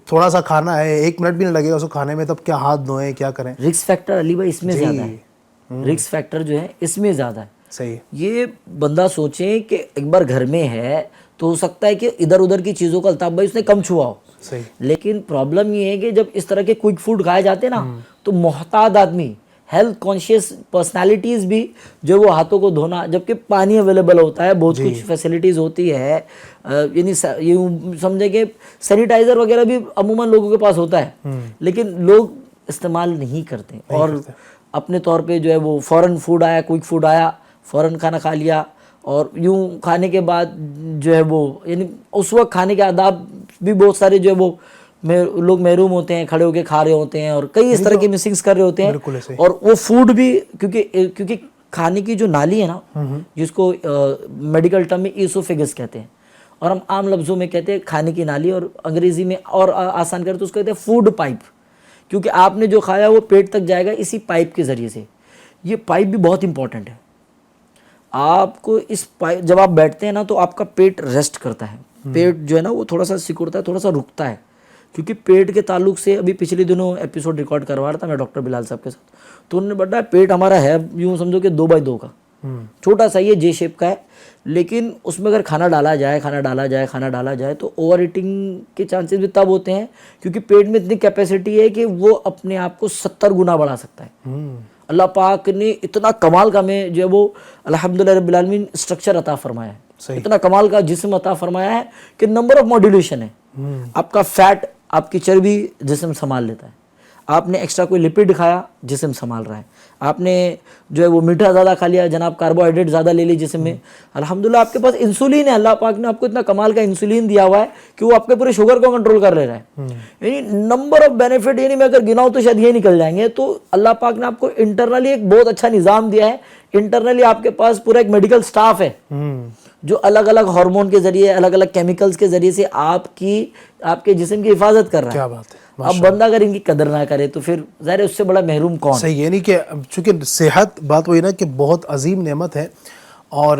تھوڑا سا کھانا ہے، 1 منٹ بھی نہیں لگے گا اس کو کھانے میں، تب کیا ہاتھ دھوئیں، کیا کریں؟ رسک فیکٹر علی بھائی اس میں زیادہ ہے، رسک فیکٹر جو ہے اس میں زیادہ ہے۔ صحیح۔ یہ بندہ سوچیں کہ ایک بار گھر میں ہے تو ہو سکتا ہے کہ ادھر ادھر کی چیزوں کا الطاف بھائی اس نے کم چھوا ہو، صحیح۔ لیکن پرابلم یہ ہے کہ جب اس طرح کے کوئک فوڈ کھائے جاتے ہیں نا، تو محتاط آدمی، ہیلتھ کانشیس پرسنالٹیز بھی جو وہ ہاتھوں کو دھونا، جبکہ پانی اویلیبل ہوتا ہے، بہت کچھ فیسلٹیز ہوتی ہے، یعنی یہ سمجھے کہ سینیٹائزر وغیرہ بھی عموماً لوگوں کے پاس ہوتا ہے، لیکن لوگ استعمال نہیں کرتے، اور اپنے طور پہ جو ہے وہ فوراً فوڈ آیا، کوئک فوڈ آیا، فوراً کھانا کھا لیا، اور یوں کھانے کے بعد جو ہے وہ یعنی اس وقت کھانے کے آداب بھی بہت سارے جو ہے وہ لوگ محروم ہوتے ہیں، کھڑے ہو کے کھا رہے ہوتے ہیں، اور کئی اس طرح کی مسنگس کر رہے ہوتے ہیں، اور وہ فوڈ بھی کیونکہ کھانے کی جو نالی ہے نا، جس کو میڈیکل ٹرم میں ایسوفیگس کہتے ہیں، اور ہم عام لفظوں میں کہتے ہیں کھانے کی نالی، اور انگریزی میں اور آسان کرتے اس کو کہتے ہیں فوڈ پائپ، کیونکہ آپ نے جو کھایا وہ پیٹ تک جائے گا اسی پائپ کے ذریعے سے۔ یہ پائپ بھی بہت امپورٹنٹ ہے۔ آپ کو اس پائپ، جب آپ بیٹھتے ہیں نا تو آپ کا پیٹ ریسٹ کرتا ہے، پیٹ جو ہے نا وہ تھوڑا سا سکڑتا ہے، تھوڑا سا رکتا ہے، کیونکہ پیٹ کے تعلق سے ابھی پچھلے دنوں ایپیسوڈ ریکارڈ کروا رہا تھا میں ڈاکٹر بلال صاحب کے ساتھ، تو انہوں نے بتایا پیٹ ہمارا ہے یوں سمجھو کہ 2x2 کا، چھوٹا سا یہ جے شیپ کا ہے، لیکن اس میں اگر کھانا ڈالا جائے تو اوور ایٹنگ کے چانسز بھی تب ہوتے ہیں، کیونکہ پیٹ میں اتنی کیپیسٹی ہے کہ وہ اپنے آپ کو 70 گنا بڑھا سکتا ہے۔ اللہ پاک نے اتنا کمال کا میں جو ہے وہ الحمدللہ رب العالمین اسٹرکچر عطا فرمایا ہے، اتنا کمال کا جسم عطا فرمایا ہے کہ نمبر آف ماڈیولیشن ہے، آپ کا فیٹ، آپ کی چربی جسم سنبھال لیتا ہے، آپ نے ایکسٹرا کوئی لپڈ کھایا جسم سنبھال رہا ہے، آپ نے جو ہے وہ میٹھا زیادہ کھا لیا جناب، کاربوہائیڈریٹ زیادہ لے لی جسم میں، الحمدللہ آپ کے پاس انسولین ہے، اللہ پاک نے آپ کو اتنا کمال کا انسولین دیا ہوا ہے کہ وہ آپ کے پورے شوگر کو کنٹرول کر لے رہا ہے، یعنی نمبر آف بینیفٹ، یعنی میں اگر گناؤں تو شاید یہ نکل جائیں گے۔ تو اللہ پاک نے آپ کو انٹرنلی ایک بہت اچھا نظام دیا ہے، انٹرنلی آپ کے پاس پورا ایک میڈیکل سٹاف ہے جو الگ الگ ہارمون کے ذریعے، الگ الگ کیمیکلز کے ذریعے سے آپ کے جسم کی حفاظت کر رہا ہے۔ کیا بات ہے۔ اب بندہ اگر ان کی قدر نہ کرے تو پھر ظاہر ہے اس سے بڑا محروم کون؟ صحیح، یعنی کہ چونکہ صحت، بات وہی نا کہ بہت عظیم نعمت ہے، اور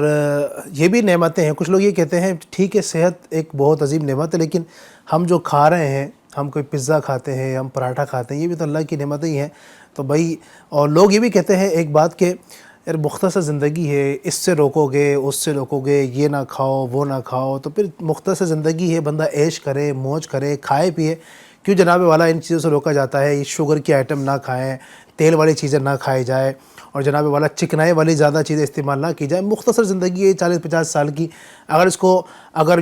یہ بھی نعمتیں ہیں، کچھ لوگ یہ کہتے ہیں ٹھیک ہے صحت ایک بہت عظیم نعمت ہے، لیکن ہم جو کھا رہے ہیں، ہم کوئی پزا کھاتے ہیں، ہم پراٹھا کھاتے ہیں، یہ بھی تو اللہ کی نعمتیں ہی ہیں، تو بھائی، اور لوگ یہ بھی کہتے ہیں ایک بات کہ یار مختصر زندگی ہے، اس سے روکو گے، اس سے روکو گے، یہ نہ کھاؤ، وہ نہ کھاؤ، تو پھر مختصر زندگی ہے، بندہ عیش کرے، موج کرے، کھائے پیے، کیوں جناب والا ان چیزوں سے روکا جاتا ہے؟ یہ شوگر کی آئٹم نہ کھائیں، تیل والی چیزیں نہ کھائی جائے، اور جناب والا چکنائی والی زیادہ چیزیں استعمال نہ کی جائیں۔ مختصر زندگی ہے 40-50 سال کی، اگر اس کو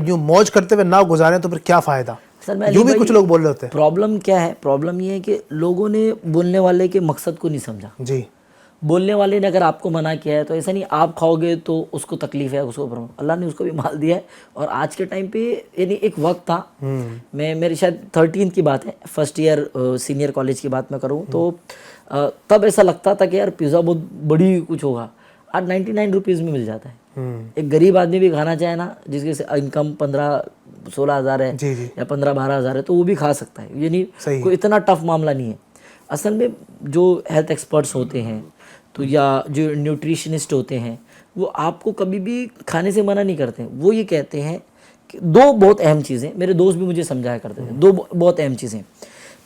یوں موج کرتے ہوئے نہ گزاریں تو پھر کیا فائدہ؟ سر میں یوں بھی کچھ لوگ بول رہے ہوتے ہیں. پرابلم کیا ہے؟ پرابلم یہ ہے کہ لوگوں نے بولنے والے کے مقصد کو نہیں سمجھا. جی بولنے والے نے اگر آپ کو منع کیا ہے تو ایسا نہیں آپ کھاؤ گے تو اس کو تکلیف ہے, اس کو اللہ نے اس کو بھی مال دیا ہے. اور آج کے ٹائم پہ یعنی ایک وقت تھا, میں میری شاید 13 کی بات ہے, فرسٹ ایئر سینئر کالج کی بات میں کروں تو تب ایسا لگتا تھا کہ یار پیزا بہت بڑی کچھ ہوگا. آج 99 روپیز میں مل جاتا ہے. ایک غریب آدمی بھی کھانا چاہے نا, جس کی انکم 15-16 ہزار ہے یا 15-12 ہزار ہے, تو وہ بھی کھا سکتا ہے. یعنی کوئی اتنا ٹف معاملہ نہیں ہے. اصل میں جو ہیلتھ ایکسپرٹس ہوتے ہیں تو یا جو نیوٹریشنسٹ ہوتے ہیں وہ آپ کو کبھی بھی کھانے سے منع نہیں کرتے ہیں. وہ یہ کہتے ہیں کہ 2 بہت اہم چیزیں, میرے دوست بھی مجھے سمجھایا کرتے تھے, 2 بہت اہم چیزیں.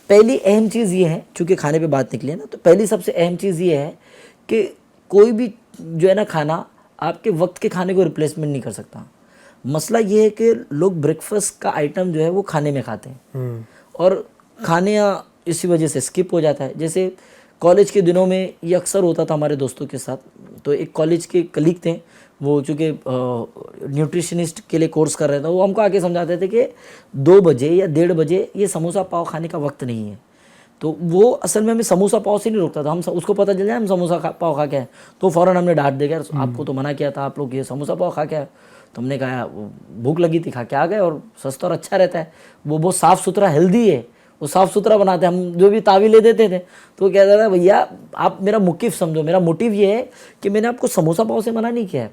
پہلی اہم چیز یہ ہے, چونکہ کھانے پہ بات نکلی ہے نا, تو پہلی سب سے اہم چیز یہ ہے کہ کوئی بھی جو ہے نا کھانا آپ کے وقت کے کھانے کو ریپلیسمنٹ نہیں کر سکتا. مسئلہ یہ ہے کہ لوگ بریک فاسٹ کا آئٹم جو ہے وہ کھانے میں کھاتے ہیں اور کھانے اسی وجہ سے اسکپ ہو جاتا ہے. جیسے کالج کے دنوں میں یہ اکثر ہوتا تھا ہمارے دوستوں کے ساتھ. تو ایک کالج کے کلیگ تھے, وہ چونکہ نیوٹریشنسٹ کے لیے کورس کر رہے تھے, وہ ہم کو آ کے سمجھاتے تھے کہ 2 بجے یا 1:30 بجے یہ سموسہ پاؤ کھانے کا وقت نہیں ہے. تو وہ اصل میں ہمیں سموسہ پاؤ سے نہیں روکتا تھا. ہم اس کو پتہ چل جائے ہم سموسہ پاؤ کھا کے ہیں تو فوراً ہم نے ڈانٹ دے گا, آپ کو تو منع کیا تھا, آپ لوگ یہ سموسہ پاؤ کھا کے آئے. تو ہم نے کہا بھوک لگی تھی, کھا کے آ گئے, اور سستا اور اچھا رہتا ہے, وہ بہت صاف ستھرا ہیلدی ہے, وہ صاف ستھرا بناتے ہیں. ہم جو بھی تعویلیں دیتے تھے تو وہ کہتا تھا بھیا آپ میرا موقف سمجھو, میرا موٹیو یہ ہے کہ میں نے آپ کو سموسہ پاؤ سے منع نہیں کیا ہے.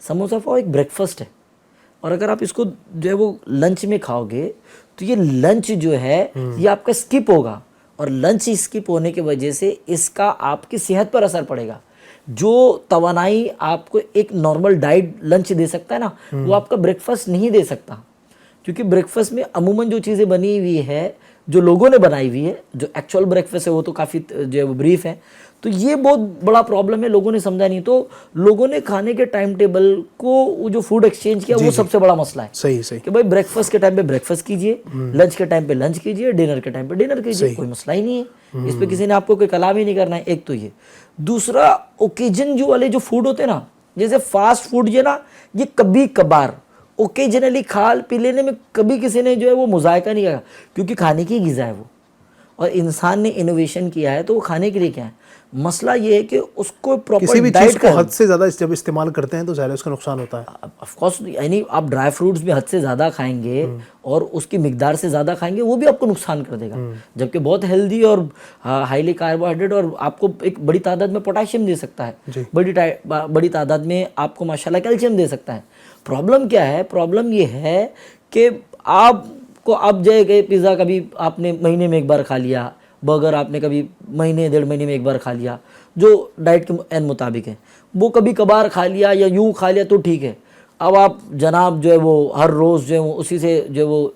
سموسہ پاؤ ایک بریک فاسٹ ہے, اور اگر آپ اس کو جو ہے وہ لنچ میں کھاؤ گے تو یہ لنچ جو ہے یہ آپ کا اسکپ ہوگا, اور لنچ اسکپ ہونے کی وجہ سے اس کا آپ کی صحت پر اثر پڑے گا. جو توانائی آپ کو ایک نارمل ڈائٹ لنچ دے سکتا ہے نا, وہ آپ کا بریک فاسٹ نہیں دے سکتا. کیونکہ بریک فاسٹ میں عموماً جو چیزیں بنی ہوئی ہے, جو لوگوں نے بنائی ہوئی ہے, جو ایکچوئل بریک فاسٹ ہے وہ تو کافی جو ہے وہ بریف ہے. تو یہ بہت بڑا پرابلم ہے, لوگوں نے سمجھا نہیں. تو لوگوں نے کھانے کے ٹائم ٹیبل کو جو فوڈ ایکسچینج کیا وہ سب سے بڑا مسئلہ ہے. صحیح کہ بھائی بریک فاسٹ کے ٹائم پہ بریک فاسٹ کیجیے, لنچ کے ٹائم پہ لنچ کیجیے, ڈنر کے ٹائم پہ ڈنر کیجیے, کوئی مسئلہ ہی نہیں ہے. اس پہ کسی نے آپ کو کوئی کلام ہی نہیں کرنا ہے. ایک تو یہ. دوسرا, اوکیجن جو والے جو فوڈ ہوتے ہیں نا, جیسے فاسٹ فوڈ جو ہے نا, یہ کبھی کبھار اوکیجنلی کھا پی لینے میں کبھی کسی نے جو ہے وہ مذائقہ نہیں کیا, کیونکہ کھانے کی غذا ہے وہ, اور انسان نے انوویشن کیا ہے تو وہ کھانے کے لیے کیا ہے. مسئلہ یہ ہے کہ اس کو پراپر کسی بھی چیز کو حد سے زیادہ جب استعمال کرتے ہیں تو ظاہر ہے اس کا نقصان ہوتا ہے. آف کورس, یعنی آپ ڈرائی فروٹس بھی حد سے زیادہ کھائیں گے اور اس کی مقدار سے زیادہ کھائیں گے, وہ بھی آپ کو نقصان کر دے گا. جبکہ بہت ہیلدی اور ہائیلی کاربوہائیڈریٹ اور آپ کو ایک بڑی تعداد میں پوٹاشیم دے سکتا ہے, بڑی تعداد میں آپ کو ماشاءاللہ کیلشیم دے سکتا ہے. پرابلم کیا ہے؟ پرابلم یہ ہے کہ آپ کو آپ جائے گئے پیزا کبھی آپ نے مہینے میں ایک بار کھا لیا, برگر آپ نے کبھی مہینے 1.5 مہینے میں ایک بار کھا لیا, جو ڈائٹ کے عین مطابق ہے, وہ کبھی کبھار کھا لیا یا یوں کھا لیا تو ٹھیک ہے. اب آپ جناب جو ہے وہ ہر روز جو ہے وہ اسی سے جو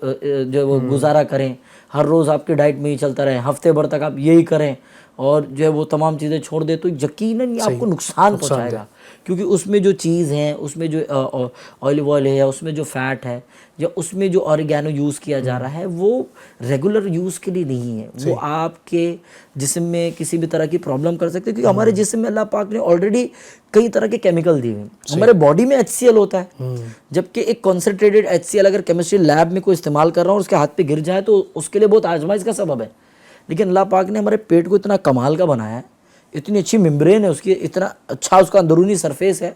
ہے وہ گزارا کریں, ہر روز آپ کی ڈائٹ میں ہی چلتا رہے, ہفتے بھر تک آپ یہی کریں اور جو ہے وہ تمام چیزیں چھوڑ دیں, تو یقیناً یہ آپ کو نقصان پہنچائے گا. کیونکہ اس میں جو چیز ہیں, اس میں جو آئل ہے, یا اس میں جو فیٹ ہے, یا اس میں جو اوریگانو یوز کیا جا رہا ہے, وہ ریگولر یوز کے لیے نہیں ہے. وہ آپ کے جسم میں کسی بھی طرح کی پرابلم کر سکتے ہیں, کیونکہ ہمارے جسم میں اللہ پاک نے آلریڈی کئی طرح کے کیمیکل دیے ہیں. ہمارے باڈی میں HCl ہوتا ہے, جبکہ ایک کنسنٹریٹڈ HCl اگر کیمسٹری لیب میں کوئی استعمال کر رہا ہوں اور اس کے ہاتھ پہ گر جائے تو اس کے لیے بہت آزمائش کا سبب ہے. لیکن اللہ پاک نے ہمارے پیٹ کو اتنا کمال کا بنایا ہے, اتنی اچھی ممبرین ہے اس کی, اتنا اچھا اس کا اندرونی سرفیس ہے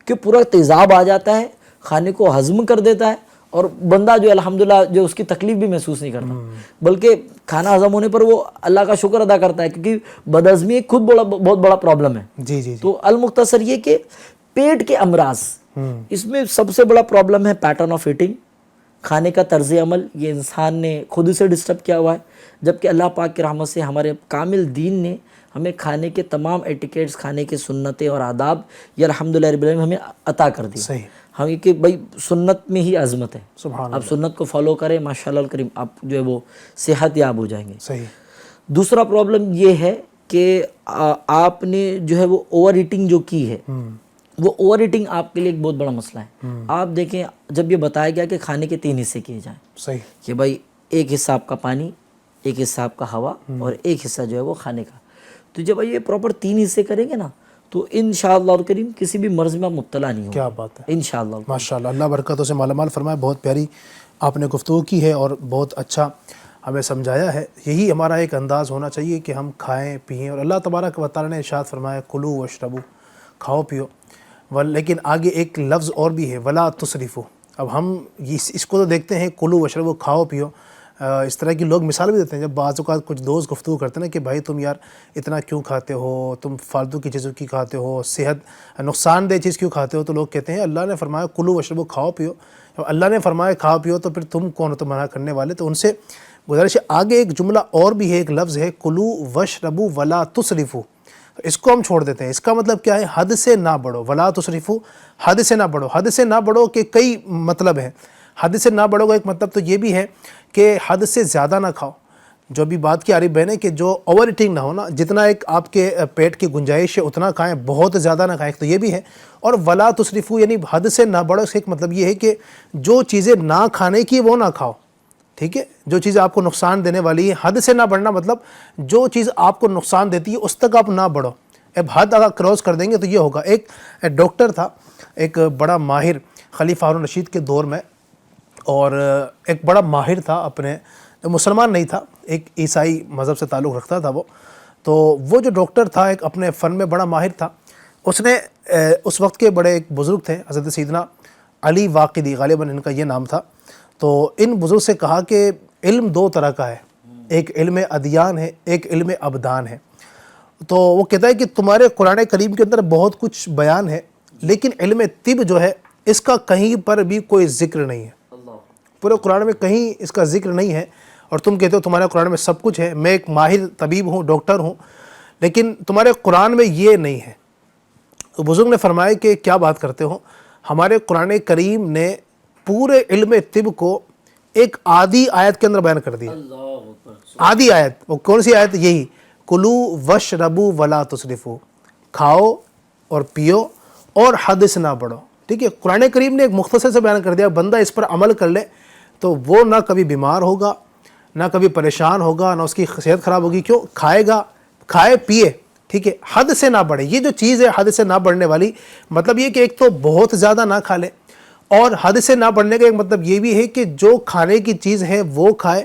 کہ پورا تیزاب آ جاتا ہے, کھانے کو ہضم کر دیتا ہے, اور بندہ جو الحمدللہ جو اس کی تکلیف بھی محسوس نہیں کرتا, بلکہ کھانا ہضم ہونے پر وہ اللہ کا شکر ادا کرتا ہے, کیونکہ بدہضمی ایک خود بہت بڑا پرابلم ہے. جی. تو المختصر یہ کہ پیٹ کے امراض, اس میں سب سے بڑا پرابلم ہے پیٹرن آف ایٹنگ, کھانے کا طرز عمل. یہ انسان نے خود سے ڈسٹرب کیا ہوا ہے, جبکہ اللہ پاک کی رحمت سے ہمارے کامل دین نے ہمیں کھانے کے تمام ایٹیکیٹس, کھانے کے سنتیں اور آداب یہ الحمدللہ رب العالمین ہمیں عطا کر دی. صحیح. ہم یہ کہ بھائی سنت میں ہی عظمت ہے, سبحان آپ سنت کو فالو کریں, ماشاءاللہ الکریم آپ جو ہے وہ صحت یاب ہو جائیں گے. صحیح. دوسرا پرابلم یہ ہے کہ آپ نے جو ہے وہ اوور ایٹنگ جو کی ہے, وہ اوور ایٹنگ آپ کے لیے ایک بہت بڑا مسئلہ ہے. آپ دیکھیں جب یہ بتایا گیا کہ کھانے کے 3 حصے کیے جائیں, صحیح, کہ بھائی ایک حصہ آپ کا پانی, ایک حصہ آپ کا ہوا, اور ایک حصہ جو ہے وہ کھانے کا. تو جب یہ پراپر 3 حصے کریں گے نا تو انشاءاللہ الکریم کسی بھی مرض میں آپ مبتلا نہیں ہوں. کیا بات ہے, انشاءاللہ. ماشاءاللہ, اللہ برکتوں سے مالا مال فرمائے. بہت پیاری آپ نے گفتگو کی ہے اور بہت اچھا ہمیں سمجھایا ہے. یہی ہمارا ایک انداز ہونا چاہیے کہ ہم کھائیں پئیں, اور اللہ تبارک و تعالیٰ نے ارشاد فرمایا کلو واشربو, کھاؤ پیو. لیکن آگے ایک لفظ اور بھی ہے ولا تسرفو. اب ہم اس کو تو دیکھتے ہیں کلو واشربو, کھاؤ پیو, اس طرح کی لوگ مثال بھی دیتے ہیں. جب بعض اوقات کچھ دوست گفتگو کرتے ہیں نا کہ بھائی تم یار اتنا کیوں کھاتے ہو, تم فالتو کی چیزوں کی کھاتے ہو, صحت نقصان دہ چیز کیوں کھاتے ہو, تو لوگ کہتے ہیں اللہ نے فرمایا کلو واشربو, کھاؤ پیو. جب اللہ نے فرمایا کھاؤ پیو تو پھر تم کون ہو تو منع کرنے والے. تو ان سے گزارش ہے, آگے ایک جملہ اور بھی ہے, ایک لفظ ہے کلو واشربو ولا تسرفو. اس کو ہم چھوڑ دیتے ہیں. اس کا مطلب کیا ہے؟ حد سے نہ بڑھو. ولا تسرفو, حد سے نہ بڑھو. حد سے نہ بڑھو کے کئی مطلب ہیں. حد سے نہ بڑھو کا ایک مطلب تو یہ بھی ہے کہ حد سے زیادہ نہ کھاؤ. جو بھی بات کی عارف بہن ہے کہ جو اوور ایٹنگ نہ ہو نا, جتنا ایک آپ کے پیٹ کی گنجائش ہے اتنا کھائیں, بہت زیادہ نہ کھائیں, تو یہ بھی ہے. اور ولا تسرفو یعنی حد سے نہ بڑھو, اس کا ایک مطلب یہ ہے کہ جو چیزیں نہ کھانے کی وہ نہ کھاؤ. ٹھیک ہے, جو چیزیں آپ کو نقصان دینے والی ہے. حد سے نہ بڑھنا مطلب جو چیز آپ کو نقصان دیتی ہے اس تک آپ نہ بڑھو. اب حد اگر کراس کر دیں گے تو یہ ہوگا. ایک ڈاکٹر تھا, ایک بڑا ماہر خلیفہ ہارون رشید کے دور میں, اور ایک بڑا ماہر تھا, اپنے مسلمان نہیں تھا, ایک عیسائی مذہب سے تعلق رکھتا تھا وہ. تو وہ جو ڈاکٹر تھا ایک اپنے فن میں بڑا ماہر تھا. اس نے اس وقت کے بڑے ایک بزرگ تھے حضرت سیدنا علی واقدی, غالباً ان کا یہ نام تھا. تو ان بزرگ سے کہا کہ علم دو طرح کا ہے, ایک علم ادیان ہے, ایک علم ابدان ہے. تو وہ کہتا ہے کہ تمہارے قرآن کریم کے اندر بہت کچھ بیان ہے, لیکن علم طب جو ہے اس کا کہیں پر بھی کوئی ذکر نہیں ہے. پورے قرآن میں کہیں اس کا ذکر نہیں ہے, اور تم کہتے ہو تمہارے قرآن میں سب کچھ ہے. میں ایک ماہر طبیب ہوں, ڈاکٹر ہوں, لیکن تمہارے قرآن میں یہ نہیں ہے. تو بزرگ نے فرمایا کہ کیا بات کرتے ہو, ہمارے قرآن کریم نے پورے علم طب کو ایک آدھی آیت کے اندر بیان کر دیا. آدھی آیت, وہ کون سی آیت؟ یہی کلو واشربو ولا تسرفو, کھاؤ اور پیو اور حد سے نہ بڑھو. ٹھیک ہے, قرآن کریم نے ایک مختصر سے بیان کر دیا. بندہ اس پر عمل کر لے تو وہ نہ کبھی بیمار ہوگا, نہ کبھی پریشان ہوگا, نہ اس کی صحت خراب ہوگی. کیوں؟ کھائے گا, کھائے پیے. ٹھیک ہے, حد سے نہ بڑھے. یہ جو چیز ہے حد سے نہ بڑھنے والی, مطلب یہ کہ ایک تو بہت زیادہ نہ کھا لے, اور حد سے نہ بڑھنے کا ایک مطلب یہ بھی ہے کہ جو کھانے کی چیز ہے وہ کھائے.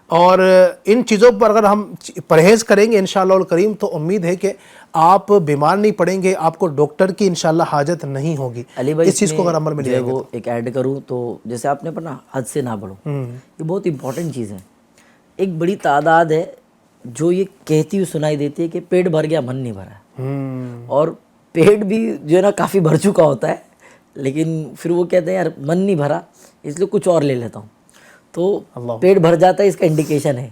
اور ان چیزوں پر اگر ہم پرہیز کریں گے انشاءاللہ الکریم تو امید ہے کہ آپ بیمار نہیں پڑیں گے, آپ کو ڈاکٹر کی انشاءاللہ حاجت نہیں ہوگی. علی بھائی اس چیز کو اگر عمل میں لے وہ ایک ایڈ کروں تو جیسے آپ نے پڑھا حد سے نہ بڑھو, یہ بہت امپورٹنٹ چیز ہے. ایک بڑی تعداد ہے جو یہ کہتی ہوئی سنائی دیتی ہے کہ پیٹ بھر گیا من نہیں بھرا, اور پیٹ بھی جو ہے نا کافی بھر چکا ہوتا ہے, لیکن پھر وہ کہتے ہیں یار من نہیں بھرا اس لیے کچھ اور لے لیتا ہوں. تو پیٹ بھر جاتا ہے اس کا انڈیکیشن ہے,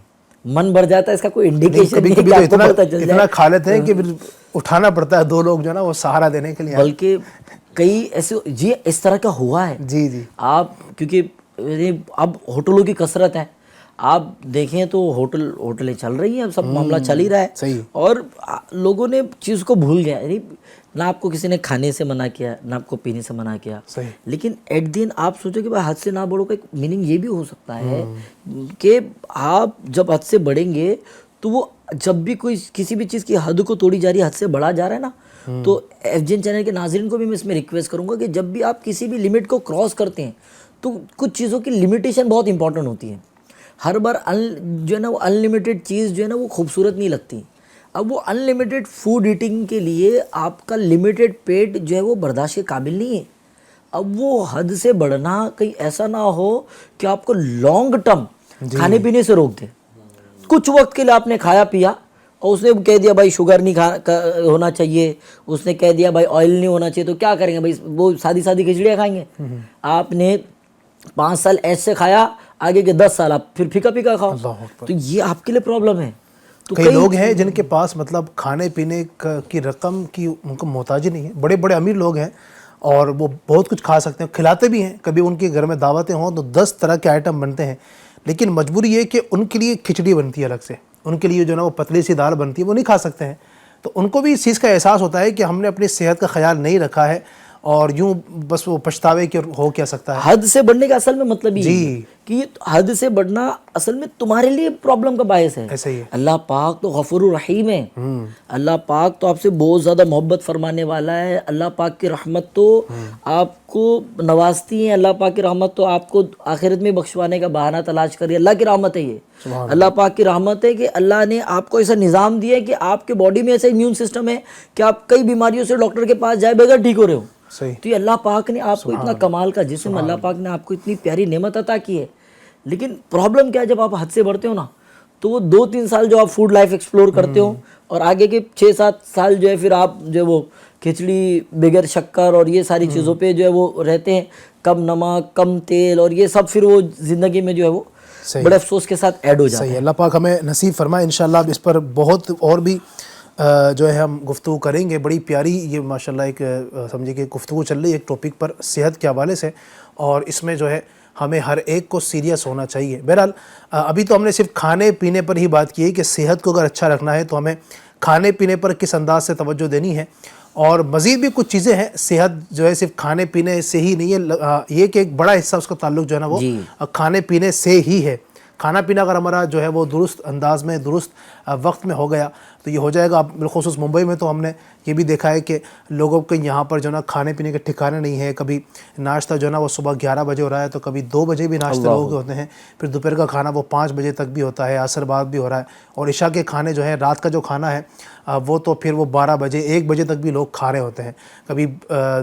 من بھر جاتا ہے اس کا کوئی انڈیکیشن نہیں. کبھی اتنا کھا لیتے ہیں کہ پھر اٹھانا پڑتا ہے دو لوگ جو ہے نا وہ سہارا دینے کے لیے. بلکہ کئی ایسے جی اس طرح کا ہوا ہے. جی جی, آپ کیونکہ اب ہوٹلوں کی کثرت ہے, آپ دیکھیں تو ہوٹلیں چل رہی ہیں, اب سب معاملہ چل ہی رہا ہے. صحیح. اور لوگوں نے چیز کو بھول گیا, یعنی نہ آپ کو کسی نے کھانے سے منع کیا, نہ آپ کو پینے سے منع کیا. صحیح. لیکن ایٹ دی اینڈ آپ سوچو کہ حد سے نہ بڑھو کا ایک میننگ یہ بھی ہو سکتا ہے کہ آپ جب حد سے بڑھیں گے تو وہ جب بھی کوئی کسی بھی چیز کی حد کو توڑی جا رہی ہے, حد سے بڑھا جا رہا ہے نا, تو ایف جی این چینل کے ناظرین کو بھی میں اس میں ریکویسٹ کروں گا کہ جب بھی آپ کسی بھی لمٹ کو کراس کرتے ہیں تو کچھ چیزوں کی لمیٹیشن بہت امپورٹنٹ ہوتی ہے. ہر بار جو ہے نا وہ ان لمیٹیڈ چیز جو ہے نا وہ خوبصورت نہیں لگتی. اب وہ ان لمیٹیڈ فوڈ ایٹنگ کے لیے آپ کا لمیٹیڈ پیٹ جو ہے وہ برداشت کے قابل نہیں ہے. اب وہ حد سے بڑھنا کہیں ایسا نہ ہو کہ آپ کو لانگ ٹرم کھانے پینے سے روک دے. کچھ وقت کے لیے آپ نے کھایا پیا اور اس نے کہہ دیا بھائی شوگر نہیں ہونا چاہیے, اس نے کہہ دیا بھائی آئل نہیں ہونا چاہیے, تو کیا کریں گے بھائی, وہ سادی سادی کھچڑیاں کھائیں گے. آپ نے 5 سال ایسے کھایا, آگے کے 10 سال آپ پھر پھیکا پھیکا کھاؤ, تو یہ آپ کے لیے پرابلم ہے. تو کئی لوگ ہیں جن کے پاس مطلب کھانے پینے کی رقم کی ان کو محتاج نہیں ہے. بڑے بڑے امیر لوگ ہیں اور وہ بہت کچھ کھا سکتے ہیں, کھلاتے بھی ہیں. کبھی ان کے گھر میں دعوتیں ہوں تو 10 طرح کے آئٹم بنتے ہیں, لیکن مجبوری یہ کہ ان کے لیے کھچڑی بنتی ہے الگ سے, ان کے لیے جو ہے نا وہ پتلی سی دال بنتی ہے, وہ نہیں کھا سکتے ہیں. تو ان کو بھی اس چیز کا احساس ہوتا ہے کہ ہم نے اپنی صحت کا خیال نہیں رکھا ہے, اور یوں بس وہ پچھتاوے کہ ہو کیا سکتا ہے. حد سے بڑھنے کا اصل میں مطلب یہ جی. ہے کہ یہ حد سے بڑھنا اصل میں تمہارے لیے پرابلم کا باعث ہے. ایسا ہی ہے. اللہ پاک تو غفور الرحیم ہے. اللہ پاک تو آپ سے بہت زیادہ محبت فرمانے والا ہے. اللہ پاک کی رحمت تو آپ کو نوازتی ہے. اللہ پاک کی رحمت تو آپ کو آخرت میں بخشوانے کا بہانہ تلاش کری. اللہ کی رحمت ہے یہ. اللہ پاک کی رحمت ہے کہ اللہ نے آپ کو ایسا نظام دیا ہے کہ آپ کے باڈی میں ایسا امیون سسٹم ہے کہ آپ کئی بیماریوں سے ڈاکٹر کے پاس جائے بغیر ٹھیک ہو رہے ہو. صحیح. تو یہ اللہ پاک نے آپ کو اتنا کمال کا جسم, اللہ پاک نے آپ کو اتنی پیاری نعمت عطا کی ہے. لیکن پرابلم کیا ہے, جب آپ حد سے بڑھتے ہو نا تو وہ 2-3 سال جو آپ فوڈ لائف ایکسپلور کرتے ہو اور آگے کے 6-7 سال جو ہے پھر آپ جو وہ کھچڑی بغیر شکر اور یہ ساری چیزوں پہ جو ہے وہ رہتے ہیں, کم نمک کم تیل, اور یہ سب پھر وہ زندگی میں جو ہے وہ بڑے افسوس کے ساتھ ایڈ ہو جاتا ہے. صحیح. اللہ پاک ہمیں نصیب فرمائے. انشاءاللہ اب اس پر بہت اور بھی جو ہے ہم گفتگو کریں گے. بڑی پیاری یہ ماشاءاللہ ایک سمجھے کہ گفتگو چل رہی ہے ایک ٹاپک پر صحت کے حوالے سے, اور اس میں جو ہے ہمیں ہر ایک کو سیریس ہونا چاہیے. بہرحال ابھی تو ہم نے صرف کھانے پینے پر ہی بات کی ہے کہ صحت کو اگر اچھا رکھنا ہے تو ہمیں کھانے پینے پر کس انداز سے توجہ دینی ہے, اور مزید بھی کچھ چیزیں ہیں. صحت جو ہے صرف کھانے پینے سے ہی نہیں ہے, یہ کہ ایک بڑا حصہ اس کا تعلق جو ہے نا وہ کھانے پینے سے ہی ہے. کھانا پینا اگر ہمارا جو ہے وہ درست انداز میں درست وقت میں ہو گیا تو یہ ہو جائے گا. بالخصوص ممبئی میں تو ہم نے یہ بھی دیکھا ہے کہ لوگوں کے یہاں پر جو نا کھانے پینے کے ٹھکانے نہیں ہے. کبھی ناشتہ جو ہے نا وہ صبح 11 بجے ہو رہا ہے تو کبھی 2 بجے بھی ناشتہ لوگوں کے ہوتے ہیں, پھر دوپہر کا کھانا وہ 5 بجے تک بھی ہوتا ہے, عصر بعد بھی ہو رہا ہے, اور عشاء کے کھانے جو ہے رات کا جو کھانا ہے وہ تو پھر وہ 12 بجے 1 بجے تک بھی لوگ کھا رہے ہوتے ہیں. کبھی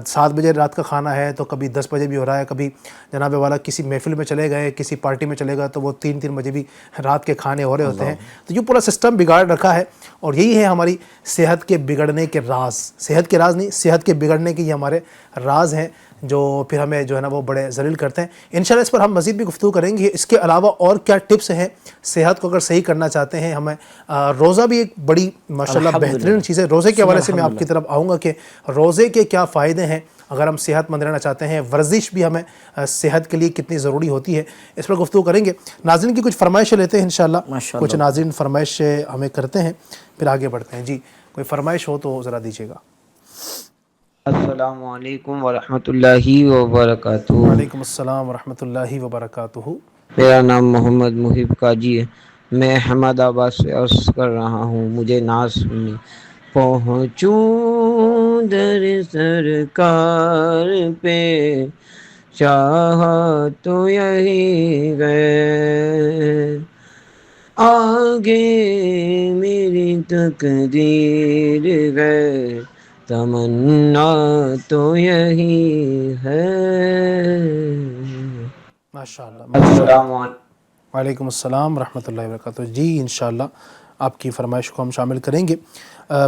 7 بجے رات کا کھانا ہے تو کبھی 10 بجے بھی ہو رہا ہے. کبھی جناب والا کسی محفل میں چلے گئے, کسی پارٹی میں چلے گئے تو وہ 3 بجے بھی رات کے کھانے ہو رہے ہوتے ہیں. تو یہ پورا سسٹم بگاڑ رکھا ہے, اور یہی ہے ہماری صحت کے بگڑنے کے راز. صحت کے راز نہیں, صحت کے بگڑنے کے یہ ہمارے راز ہیں جو پھر ہمیں جو ہے نا وہ بڑے ذلیل کرتے ہیں. انشاءاللہ اس پر ہم مزید بھی گفتگو کریں گے. اس کے علاوہ اور کیا ٹپس ہیں صحت کو اگر صحیح کرنا چاہتے ہیں ہمیں. روزہ بھی ایک بڑی ماشاءاللہ بہترین چیز ہے. روزے کے حوالے سے میں آپ کی طرف آؤں گا کہ روزے کے کیا فائدے ہیں اگر ہم صحت مند رہنا چاہتے ہیں. ورزش بھی ہمیں صحت کے لیے کتنی ضروری ہوتی ہے, اس پر گفتگو کریں گے. ناظرین کی کچھ فرمائشیں لیتے ہیں انشاءاللہ. کچھ ناظرین فرمائش ہمیں کرتے ہیں, پھر آگے بڑھتے ہیں. جی کوئی فرمائش ہو تو ذرا دیجیے گا. السلام علیکم ورحمۃ اللہ وبرکاتہ. وعلیکم السلام ورحمۃ اللہ وبرکاتہ. میرا نام محمد محب قاجی ہے. میں احمد آباد سے عرض کر رہا ہوں. مجھے ناز سنی. پہنچوں در سرکار پہ چاہا تو یہی گئے, آگے میری تقدیر گئے, تمنا تو یہی ہے. ماشاءاللہ. السلام علیکم. وعلیکم السلام ورحمۃ اللہ وبرکاتہ. جی انشاءاللہ آپ کی فرمائش کو ہم شامل کریں گے.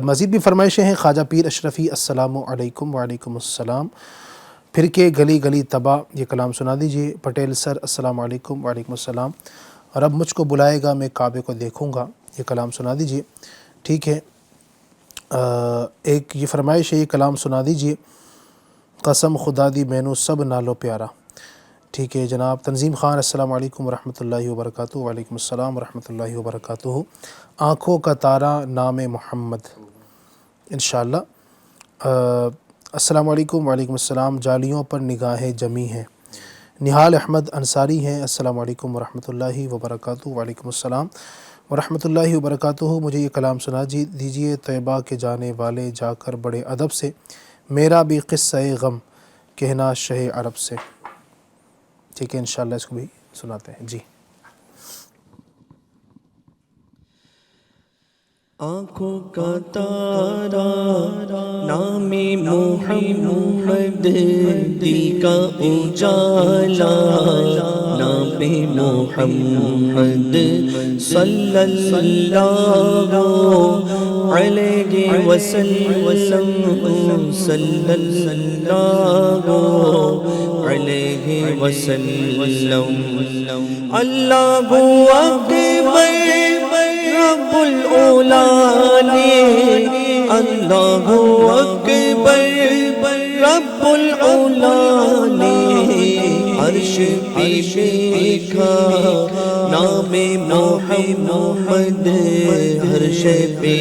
مزید بھی فرمائشیں ہیں. خواجہ پیر اشرفی السلام علیکم. وعلیکم السلام. پھر کے گلی گلی تباہ یہ کلام سنا دیجئے. پٹیل سر السلام علیکم. وعلیکم السلام. رب مجھ کو بلائے گا میں کعبے کو دیکھوں گا یہ کلام سنا دیجئے. ٹھیک ہے. ایک یہ فرمائش ہے, یہ کلام سنا دیجئے. قسم خدا دی مینو سب نالو پیارا. ٹھیک ہے جناب. تنظیم خان السلام علیکم ورحمۃ اللہ وبرکاتہ. وعلیکم السلام ورحمۃ اللہ وبرکاتہ. آنکھوں کا تارا نام محمد انشاءاللہ. السلام علیکم. وعلیکم السلام. جالیوں پر نگاہیں جمی ہیں. نہال احمد انصاری ہیں. السلام علیکم ورحمۃ اللہ وبرکاتہ. وعلیکم السلام ورحمۃ اللہ وبرکاتہ. مجھے یہ کلام سنا دیجیے. طیبہ کے جانے والے جا کر بڑے ادب سے میرا بھی قصہ غم کہنا شہ عرب سے. ٹھیک ہے انشاءاللہ اس کو بھی سناتے ہیں. جی آنکھوں کا تارا نام محمد, دل کا اجالا نام محمد, صلی اللہ علیہ وسلم, صلی اللہ علیہ وسلم. اللہ اکبر رب العالمین, اللہ اکبر رب العالمین. عرش پہ لکھا نام محمد ہر شے پہ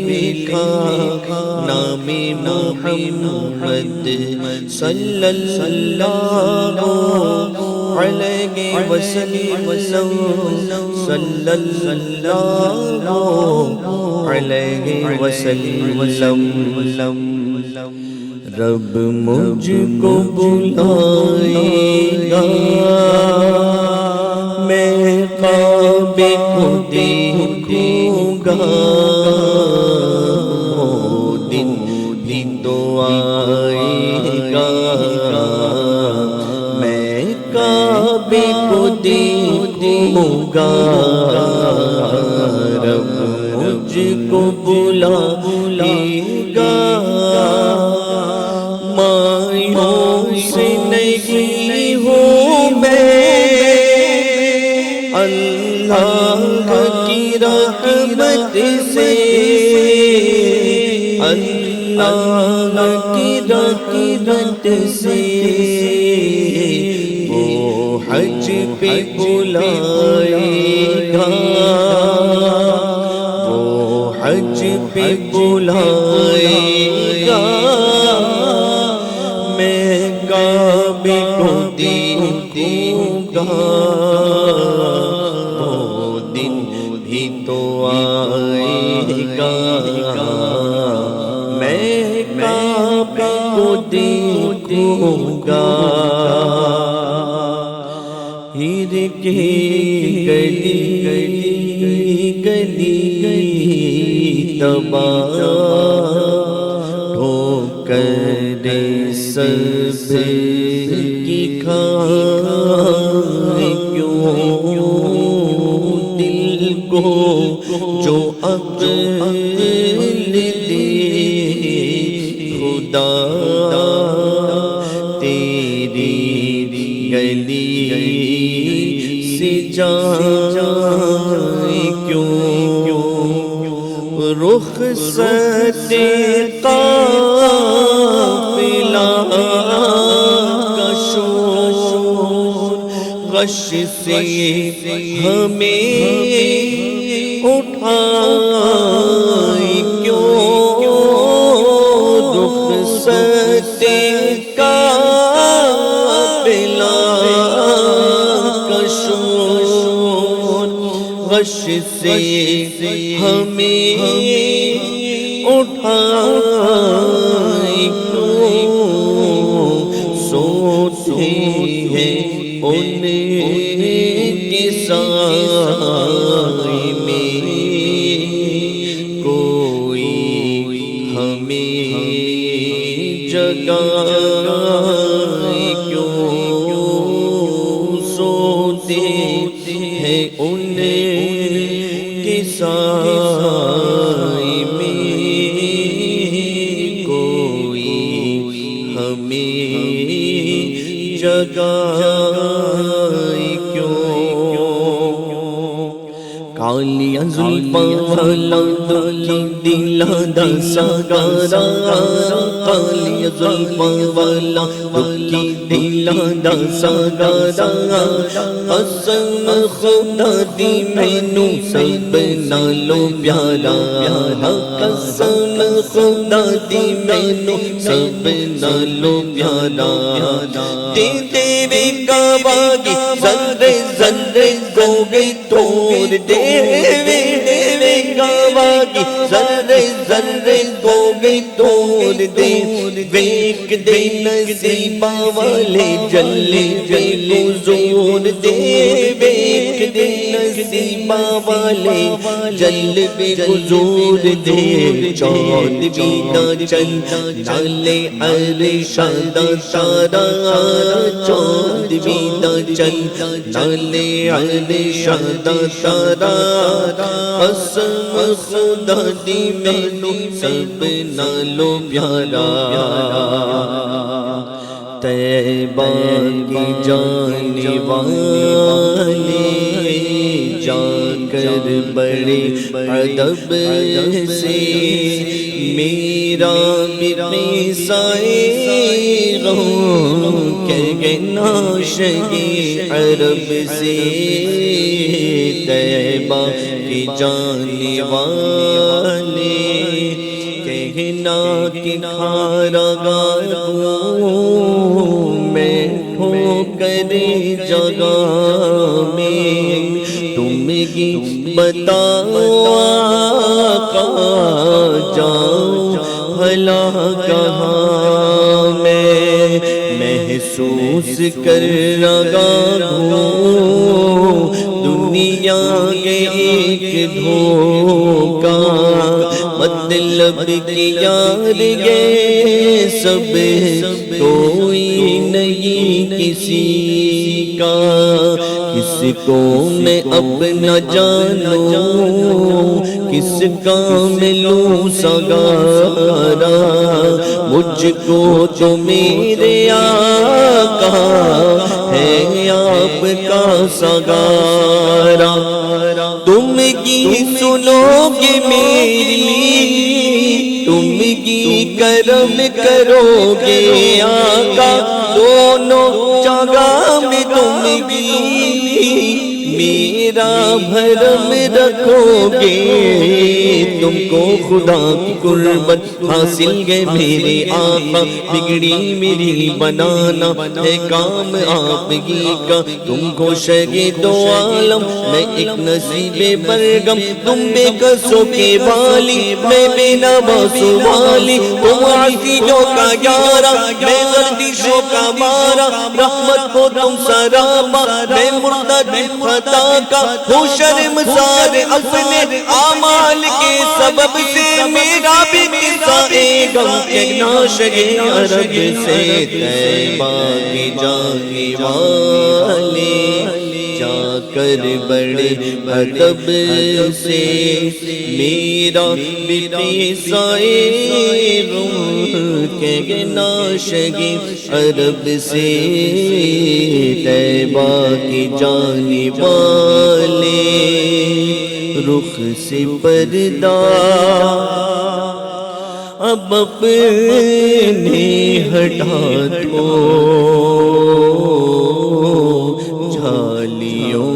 لکھا نام محمد صلی اللہ علیہ وسلم صلی اللہ علیہ وسلم رب مجھ کو بلائے گا میں خواب کو دیکھوں گا وہ دن بھی تو آئے گا میں کعبے کو دیکھوں گا رب مجھ کو بلائے گا مایوس نہیں ہوں میں اللہ کی رحمت سے اللہ کی رحمت سے وہ حج پہ بلائے گا وہ حج پہ بلائے گا میں کعبے کو دیکھوں گا وہ دن بھی تو آئے گا میں کعبے کو دیکھوں گا ہیر کے گلی گلی تباہ ٹھوکر سب کی کھائے کیوں دل کو جو عقل دے خدا تیری گلی سے جائے کیوں رخصت قافلہ کا شور غش سے ہمیں اٹھائے کیوں رخصت قافلہ کا شور غش سے ہمیں اٹھائے کیوں سوتے ہیں ان کے سائے میں کوئی ہمیں جگائے کیوں سوتے ہیں ان کے سائے میں کوئی ہمیں جگائے کیوں کالیاں زلفاں والا کی دلا دا سگارا کالیاں زلفاں والا کی دلا دا سگارا قسم خدا دی مینوں سب نالوں پیارا قسم خدا دی مینوں سب نالوں پیارا دے دے کعبہ کی ذرے ذرے کو گئی توڑ دے کعبہ کی ذرے ذرے کو گئی توڑ دے ویک دے نصیبہ والے جلے جلے زور دے ویک دے نصیبہ والے جل بے گزور دے چاند بھی نہ چل نالے عرشاد سارا چاند بھی نہ چل نالے عرشاد سارا قسم خدا دی مینوں سب نالوں پیارا طیبہ کی جانے والے جا کر بڑے ادب سے میرا بھی قصہ غم کہنا شگی عرب سے طیبہ کی جانے والے کہنا کہ کھارا گاؤں میں ٹھوکر جگہ میں تم کی بتاؤ آقا جاؤ بھلا کہاں میں محسوس کر رہا ہوں دنیا کے ایک دھوکا مطلب کہ یار یہ سب کوئی نہیں کسی کا کس کو میں اپنا جانوں کس کا میں لوں سگارا مجھ کو تو میرے آقا ہے آپ کا سگارا تم کی سنو گے میری تم کی کرم کرو گے آقا دونوں جگہ میں تم کی میرا بھرم رکھو گے تم کو خدا کی قربت حاصل گئے میرے آقا بگڑی میری بنانا ہے کام آپ ہی کا تم کو شگے دو عالم میں ایک نصیب برگم تم بے قصوں کے والی میں بے نواسوں والی تم عاصیوں کا یارا میں گردشوں کا مارا رحمت کو تم سراپا میں مرتد خطا کا ہوں شرمسار اپنے اعمال کے سبب سے میرا بھی قصہ غم کہنا شگے عرب سے طیبہ کی جانے والے جا کر بڑے ادب سے میرا بھی قصہ غم کہنا شگے عرب سے طیبہ کی جانے والے رخ سے پردہ اب اپنے ہٹا دو جھالیوں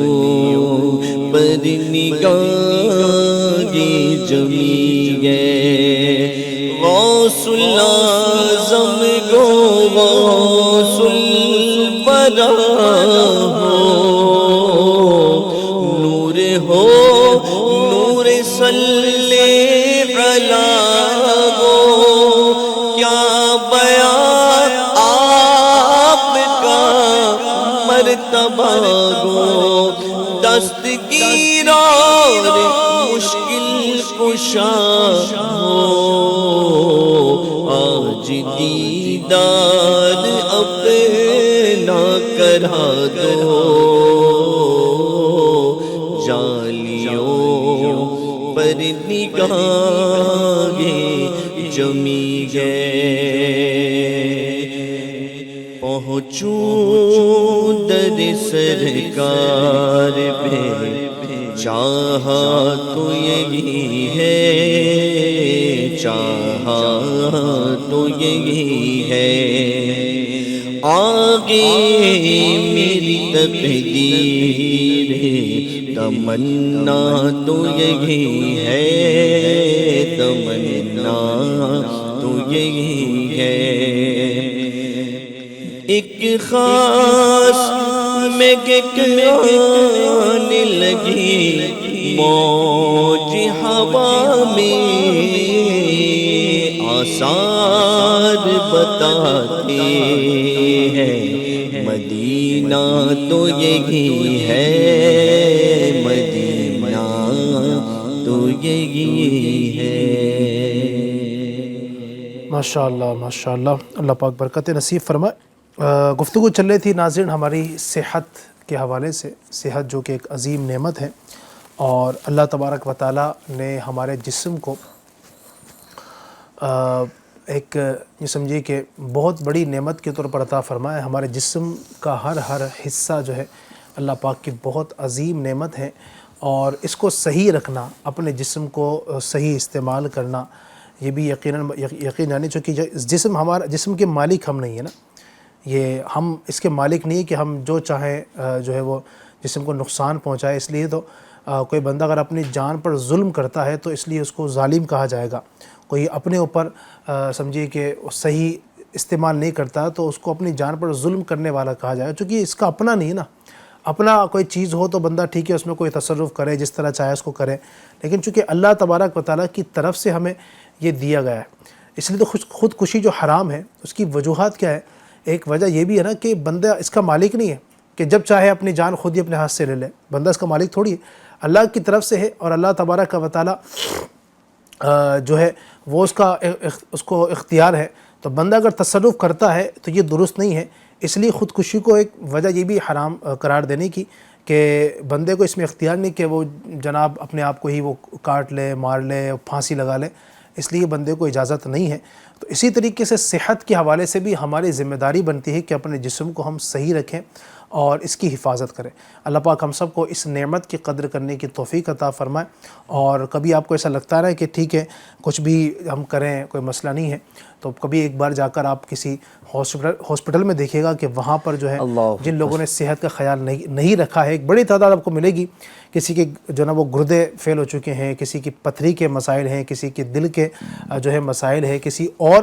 پر نگاہ جمی گئے غوث العظم گو غوث الورا ہو نور صلی علیہ ہو کیا بیان آپ کا مرتبہ گو دستگیر اور مشکل کشا ہو آج دیدار اپنا کرا دو پر نگاہیں جمی گئے پہنچوں در سرکار پہ چاہا تو یہی ہے چاہا تو یہی ہے آگے میری تقدیر تمنا تو یہی ہے تمنا تو یہی ہے ایک خاص میں آنے لگی موج ہوا میں آثار بتاتے ہیں مدینہ تو یہی ہے مدینہ تو یہی ہے ماشاءاللہ ماشاءاللہ اللہ پاک برکت نصیب فرمائے۔ گفتگو چل رہی تھی ناظرین ہماری صحت کے حوالے سے، صحت جو کہ ایک عظیم نعمت ہے اور اللہ تبارک و تعالیٰ نے ہمارے جسم کو ایک یہ سمجھیے کہ بہت بڑی نعمت کے طور پر عطا فرمایا۔ ہمارے جسم کا ہر حصہ جو ہے اللہ پاک کی بہت عظیم نعمت ہے اور اس کو صحیح رکھنا، اپنے جسم کو صحیح استعمال کرنا، یہ بھی یقین یعنی چونکہ جسم ہمارا، جسم کے مالک ہم نہیں ہیں نا، یہ ہم اس کے مالک نہیں کہ ہم جو چاہیں جو ہے وہ جسم کو نقصان پہنچائے. اس لیے تو کوئی بندہ اگر اپنی جان پر ظلم کرتا ہے تو اس لیے اس کو ظالم کہا جائے گا. کوئی اپنے اوپر سمجھیے کہ صحیح استعمال نہیں کرتا تو اس کو اپنی جان پر ظلم کرنے والا کہا جائے گا، چونکہ اس کا اپنا نہیں ہے نا. اپنا کوئی چیز ہو تو بندہ ٹھیک ہے اس میں کوئی تصرف کرے، جس طرح چاہے اس کو کرے، لیکن چونکہ اللہ تبارک و تعالیٰ کی طرف سے ہمیں یہ دیا گیا ہے، اس لیے تو خودکشی جو حرام ہے اس کی وجوہات کیا ہے؟ ایک وجہ یہ بھی ہے نا کہ بندہ اس کا مالک نہیں ہے کہ جب چاہے اپنی جان خود ہی اپنے ہاتھ سے لے لے. بندہ اس کا مالک تھوڑی ہے، اللہ کی طرف سے ہے، اور اللہ تبارک و تعالیٰ جو ہے وہ اس کو اختیار ہے. تو بندہ اگر تصرف کرتا ہے تو یہ درست نہیں ہے. اس لیے خودکشی کو ایک وجہ یہ بھی حرام قرار دینے کی کہ بندے کو اس میں اختیار نہیں کہ وہ جناب اپنے آپ کو ہی وہ کاٹ لے، مار لے، پھانسی لگا لے، اس لیے بندے کو اجازت نہیں ہے. تو اسی طریقے سے صحت کے حوالے سے بھی ہماری ذمہ داری بنتی ہے کہ اپنے جسم کو ہم صحیح رکھیں اور اس کی حفاظت کریں. اللہ پاک ہم سب کو اس نعمت کی قدر کرنے کی توفیق عطا فرمائے. اور کبھی آپ کو ایسا لگتا رہے کہ ٹھیک ہے کچھ بھی ہم کریں کوئی مسئلہ نہیں ہے، تو کبھی ایک بار جا کر آپ کسی ہاسپٹل میں دیکھیے گا کہ وہاں پر جو ہے جن لوگوں نے صحت کا خیال نہیں رکھا ہے، ایک بڑی تعداد آپ کو ملے گی. کسی کے جو نا وہ گردے فیل ہو چکے ہیں، کسی کی پتھری کے مسائل ہیں، کسی کے دل کے جو ہے مسائل ہیں، کسی اور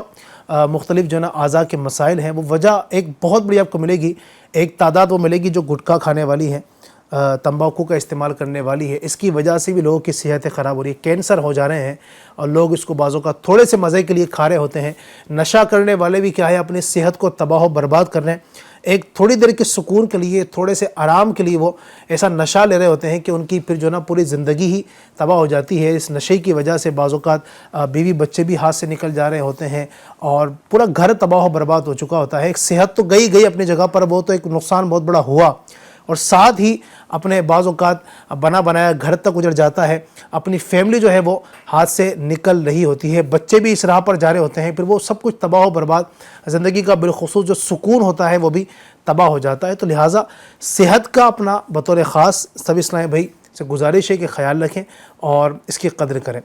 مختلف جو نا اعضاء کے مسائل ہیں. وہ وجہ ایک بہت بڑی آپ کو ملے گی. ایک تعداد وہ ملے گی جو گٹکا کھانے والی ہے، تمباکو کا استعمال کرنے والی ہے. اس کی وجہ سے بھی لوگوں کی صحت خراب ہو رہی ہے، کینسر ہو جا رہے ہیں، اور لوگ اس کو بعضوں کا تھوڑے سے مزے کے لیے کھا رہے ہوتے ہیں. نشہ کرنے والے بھی کیا ہے اپنی صحت کو تباہ و برباد کر رہے ہیں. ایک تھوڑی دیر کے سکون کے لیے، تھوڑے سے آرام کے لیے وہ ایسا نشہ لے رہے ہوتے ہیں کہ ان کی پھر جو نا پوری زندگی ہی تباہ ہو جاتی ہے. اس نشے کی وجہ سے بعض اوقات بیوی بچے بھی ہاتھ سے نکل جا رہے ہوتے ہیں، اور پورا گھر تباہ و برباد ہو چکا ہوتا ہے. ایک صحت تو گئی اپنی جگہ پر، وہ تو ایک نقصان بہت بڑا ہوا، اور ساتھ ہی اپنے بعض اوقات بنایا گھر تک اجڑ جاتا ہے. اپنی فیملی جو ہے وہ ہاتھ سے نکل رہی ہوتی ہے، بچے بھی اس راہ پر جا رہے ہوتے ہیں، پھر وہ سب کچھ تباہ و برباد، زندگی کا بالخصوص جو سکون ہوتا ہے وہ بھی تباہ ہو جاتا ہے. تو لہٰذا صحت کا اپنا بطور خاص سب اسلامی بھائی سے گزارش ہے کہ خیال رکھیں اور اس کی قدر کریں.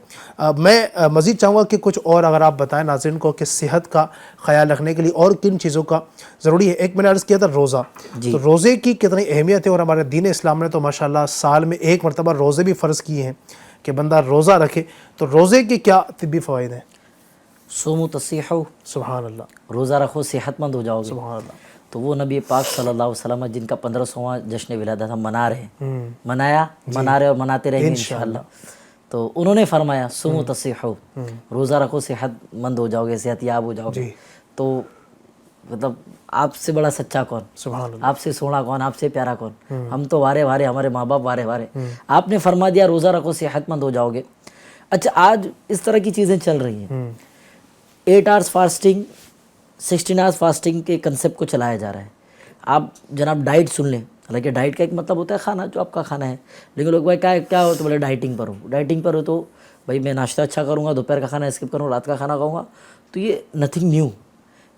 میں مزید چاہوں گا کہ کچھ اور اگر آپ بتائیں ناظرین کو کہ صحت کا خیال رکھنے کے لیے اور کن چیزوں کا ضروری ہے. ایک میں نے عرض کیا تھا روزہ، تو روزے کی کتنی اہمیت ہے، اور ہمارے دین اسلام نے تو ماشاءاللہ سال میں ایک مرتبہ روزے بھی فرض کیے ہیں کہ بندہ روزہ رکھے. تو روزے کے کیا طبی فوائد ہیں؟ سومو تصیحو، سبحان اللہ، روزہ رکھو صحت مند ہو جاؤ گے. سبحان اللہ. تو وہ نبی پاک صلی اللہ علیہ وسلم جن کا 1500واں جشن ولادت ہم منا رہے ہیں، منا رہے اور مناتے رہیں گے انشاءاللہ. تو انہوں نے فرمایا سومو تصیحو، روزہ رکھو صحت مند ہو جاؤ گے، صحت یاب ہو جاؤ گے. تو مطلب آپ سے بڑا سچا کون، سبحان اللہ، آپ سے سونا کون، آپ سے پیارا کون. ہم تو وارے ہمارے ماں باپ وارے. آپ نے فرما دیا روزہ رکھو صحت مند ہو جاؤ گے. اچھا آج اس طرح کی چیزیں چل رہی ہیں، 8 hours فاسٹنگ، 16 hours فاسٹنگ کے کنسیپٹ کو چلایا جا رہا ہے. آپ جناب ڈائٹ سن لیں، حالانکہ ڈائٹ کا ایک مطلب ہوتا ہے کھانا جو آپ کا کھانا ہے، لیکن لوگ بھائی کیا ہو تو بولے ڈائٹنگ پر ہو تو بھائی میں ناشتہ اچھا کروں گا، دوپہر کا کھانا اسکپ کروں گا، رات کا کھانا کھاؤں گا. تو یہ نتھنگ نیو،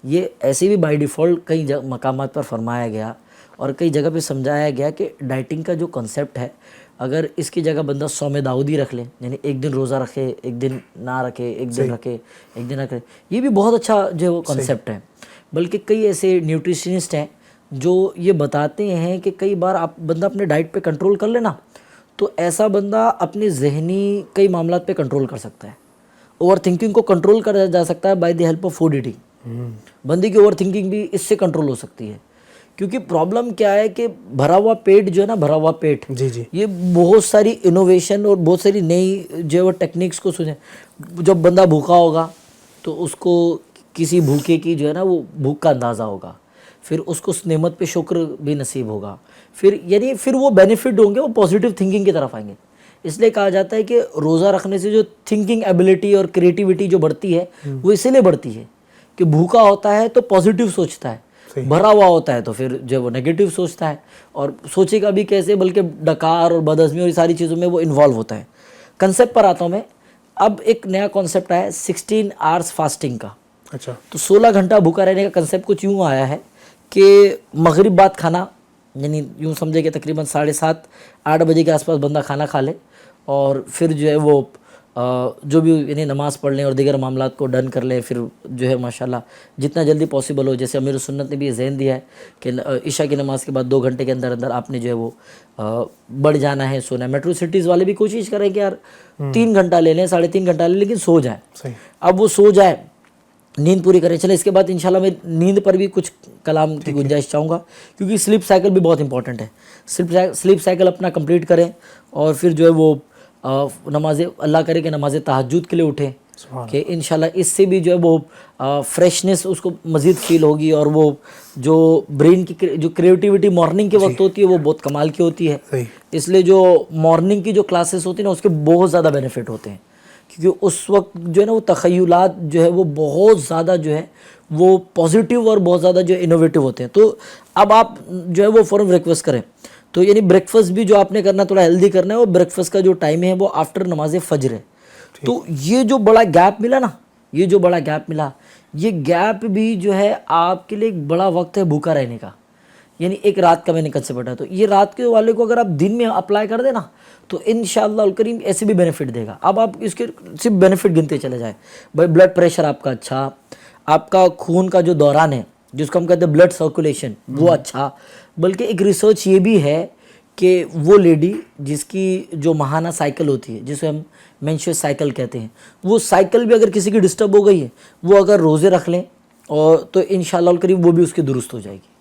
یہ ایسے بھی بائی ڈیفالٹ کئی مقامات پر فرمایا گیا اور کئی جگہ پہ سمجھایا گیا کہ ڈائٹنگ کا جو کنسیپٹ ہے، اگر اس کی جگہ بندہ صوم داؤدی رکھ لے، یعنی ایک دن روزہ رکھے، ایک دن نہ رکھے، ایک دن رکھے، ایک دن رکھے، یہ بھی بہت اچھا جو وہ کنسیپٹ ہے. بلکہ کئی ایسے نیوٹریشنسٹ ہیں جو یہ بتاتے ہیں کہ کئی بار آپ بندہ اپنے ڈائٹ پہ کنٹرول کر لینا تو ایسا بندہ اپنے ذہنی کئی معاملات پہ کنٹرول کر سکتا ہے. اوور تھنکنگ کو کنٹرول کیا جا سکتا ہے by the help of food eating. بندے کی اوور تھنکنگ بھی اس سے کنٹرول ہو سکتی ہے. کیونکہ پرابلم کیا ہے کہ بھرا ہوا پیٹ جو ہے نا، بھرا ہوا پیٹ، یہ بہت ساری انوویشن اور بہت ساری نئی جو ٹیکنیکس کو سنیں. جب بندہ بھوکا ہوگا تو اس کو کسی بھوکے کی جو ہے نا وہ بھوک کا اندازہ ہوگا، پھر اس کو اس نعمت پہ شکر بھی نصیب ہوگا، پھر وہ بینیفٹ ہوں گے، وہ پازیٹیو تھنکنگ کی طرف آئیں گے. اس لیے کہا جاتا ہے کہ روزہ رکھنے سے جو تھنکنگ ایبلٹی اور کریٹیوٹی جو بڑھتی ہے وہ اسی لیے بڑھتی ہے کہ بھوکا ہوتا ہے تو پازیٹیو سوچتا ہے، بھرا ہوا ہوتا ہے تو پھر جو وہ نیگیٹو سوچتا ہے، اور سوچے گا بھی کیسے، بلکہ ڈکار اور بدہضمی اور ساری چیزوں میں وہ انوالو ہوتا ہے. کنسیپٹ پر آتا ہوں میں. اب ایک نیا کانسیپٹ آیا ہے 16 hours فاسٹنگ کا. اچھا، تو 16 گھنٹہ بھوکا رہنے کا کنسیپٹ کچھ یوں آیا ہے کہ مغرب بعد کھانا یعنی یوں سمجھے کہ تقریباً 7:30-8 بجے کے آس پاس بندہ کھانا کھا لے اور پھر جو ہے وہ جو بھی یعنی نماز پڑھ لیں اور دیگر معاملات کو ڈن کر لیں، پھر جو ہے ماشاءاللہ جتنا جلدی پاسبل ہو، جیسے امیر السنت نے بھی یہ ذہن دیا ہے کہ عشاء کی نماز کے بعد 2 گھنٹے کے اندر اندر آپ نے جو ہے وہ بڑھ جانا ہے، سونا ہے۔ میٹرو سٹیز والے بھی کوشش کریں کہ یار 3 گھنٹہ لے لیں، 3.5 گھنٹہ لے لیں، لیکن سو جائیں۔ صحیح۔ اب وہ سو جائے، نیند پوری کریں۔ چلے اس کے بعد انشاءاللہ میں نیند پر بھی کچھ کلام کی گنجائش چاہوں گا، کیونکہ سلیپ سائیکل بھی بہت امپورٹنٹ ہے۔ سلیپ سائیکل اپنا کمپلیٹ کریں اور پھر جو ہے وہ نماز اللہ کرے کہ نماز تہجد کے لیے اٹھیں کہ انشاءاللہ اس سے بھی جو ہے وہ فریشنس اس کو مزید فیل ہوگی، اور وہ جو برین کی جو کریٹیوٹی مارننگ کے وقت ہوتی ہے وہ بہت کمال کی ہوتی ہے۔ اس لیے جو مارننگ کی جو کلاسز ہوتی ہیں نا اس کے بہت زیادہ بینیفٹ ہوتے ہیں، کیونکہ اس وقت جو ہے نا وہ تخیلات جو ہے وہ بہت زیادہ جو ہے وہ پازیٹیو اور بہت زیادہ جو انوویٹیو ہوتے ہیں۔ تو اب آپ جو ہے وہ فوراً بریکفاسٹ کریں، تو یعنی بریکفاسٹ بھی جو آپ نے کرنا تھوڑا ہیلدی کرنا ہے، اور بریکفاسٹ کا جو ٹائم ہے وہ آفٹر نماز فجر ہے۔ تو یہ جو بڑا گیپ ملا نا، یہ جو بڑا گیپ ملا، یہ گیپ بھی جو ہے آپ کے لیے ایک بڑا وقت ہے بھوکا رہنے کا، یعنی ایک رات کا میں نے کنسیپٹ ہے۔ تو یہ رات کے والے کو اگر آپ دن میں اپلائی کر دیں نا تو انشاءاللہ الکریم ایسے بھی بینیفٹ دے گا۔ اب آپ اس کے صرف بینیفٹ گنتے چلے جائیں، بھائی بلڈ پریشر آپ کا اچھا، آپ کا خون کا جو دوران ہے جس کو ہم کہتے ہیں بلڈ سرکولیشن وہ اچھا، بلکہ ایک ریسرچ یہ بھی ہے کہ وہ لیڈی جس کی جو ماہانہ سائیکل ہوتی ہے جسے ہم مینسٹریل سائیکل کہتے ہیں، وہ سائیکل بھی اگر کسی کی ڈسٹرب ہو گئی ہے، وہ اگر روزے رکھ لیں اور تو انشاءاللہ الکریم وہ بھی اس کی درست ہو جائے گی۔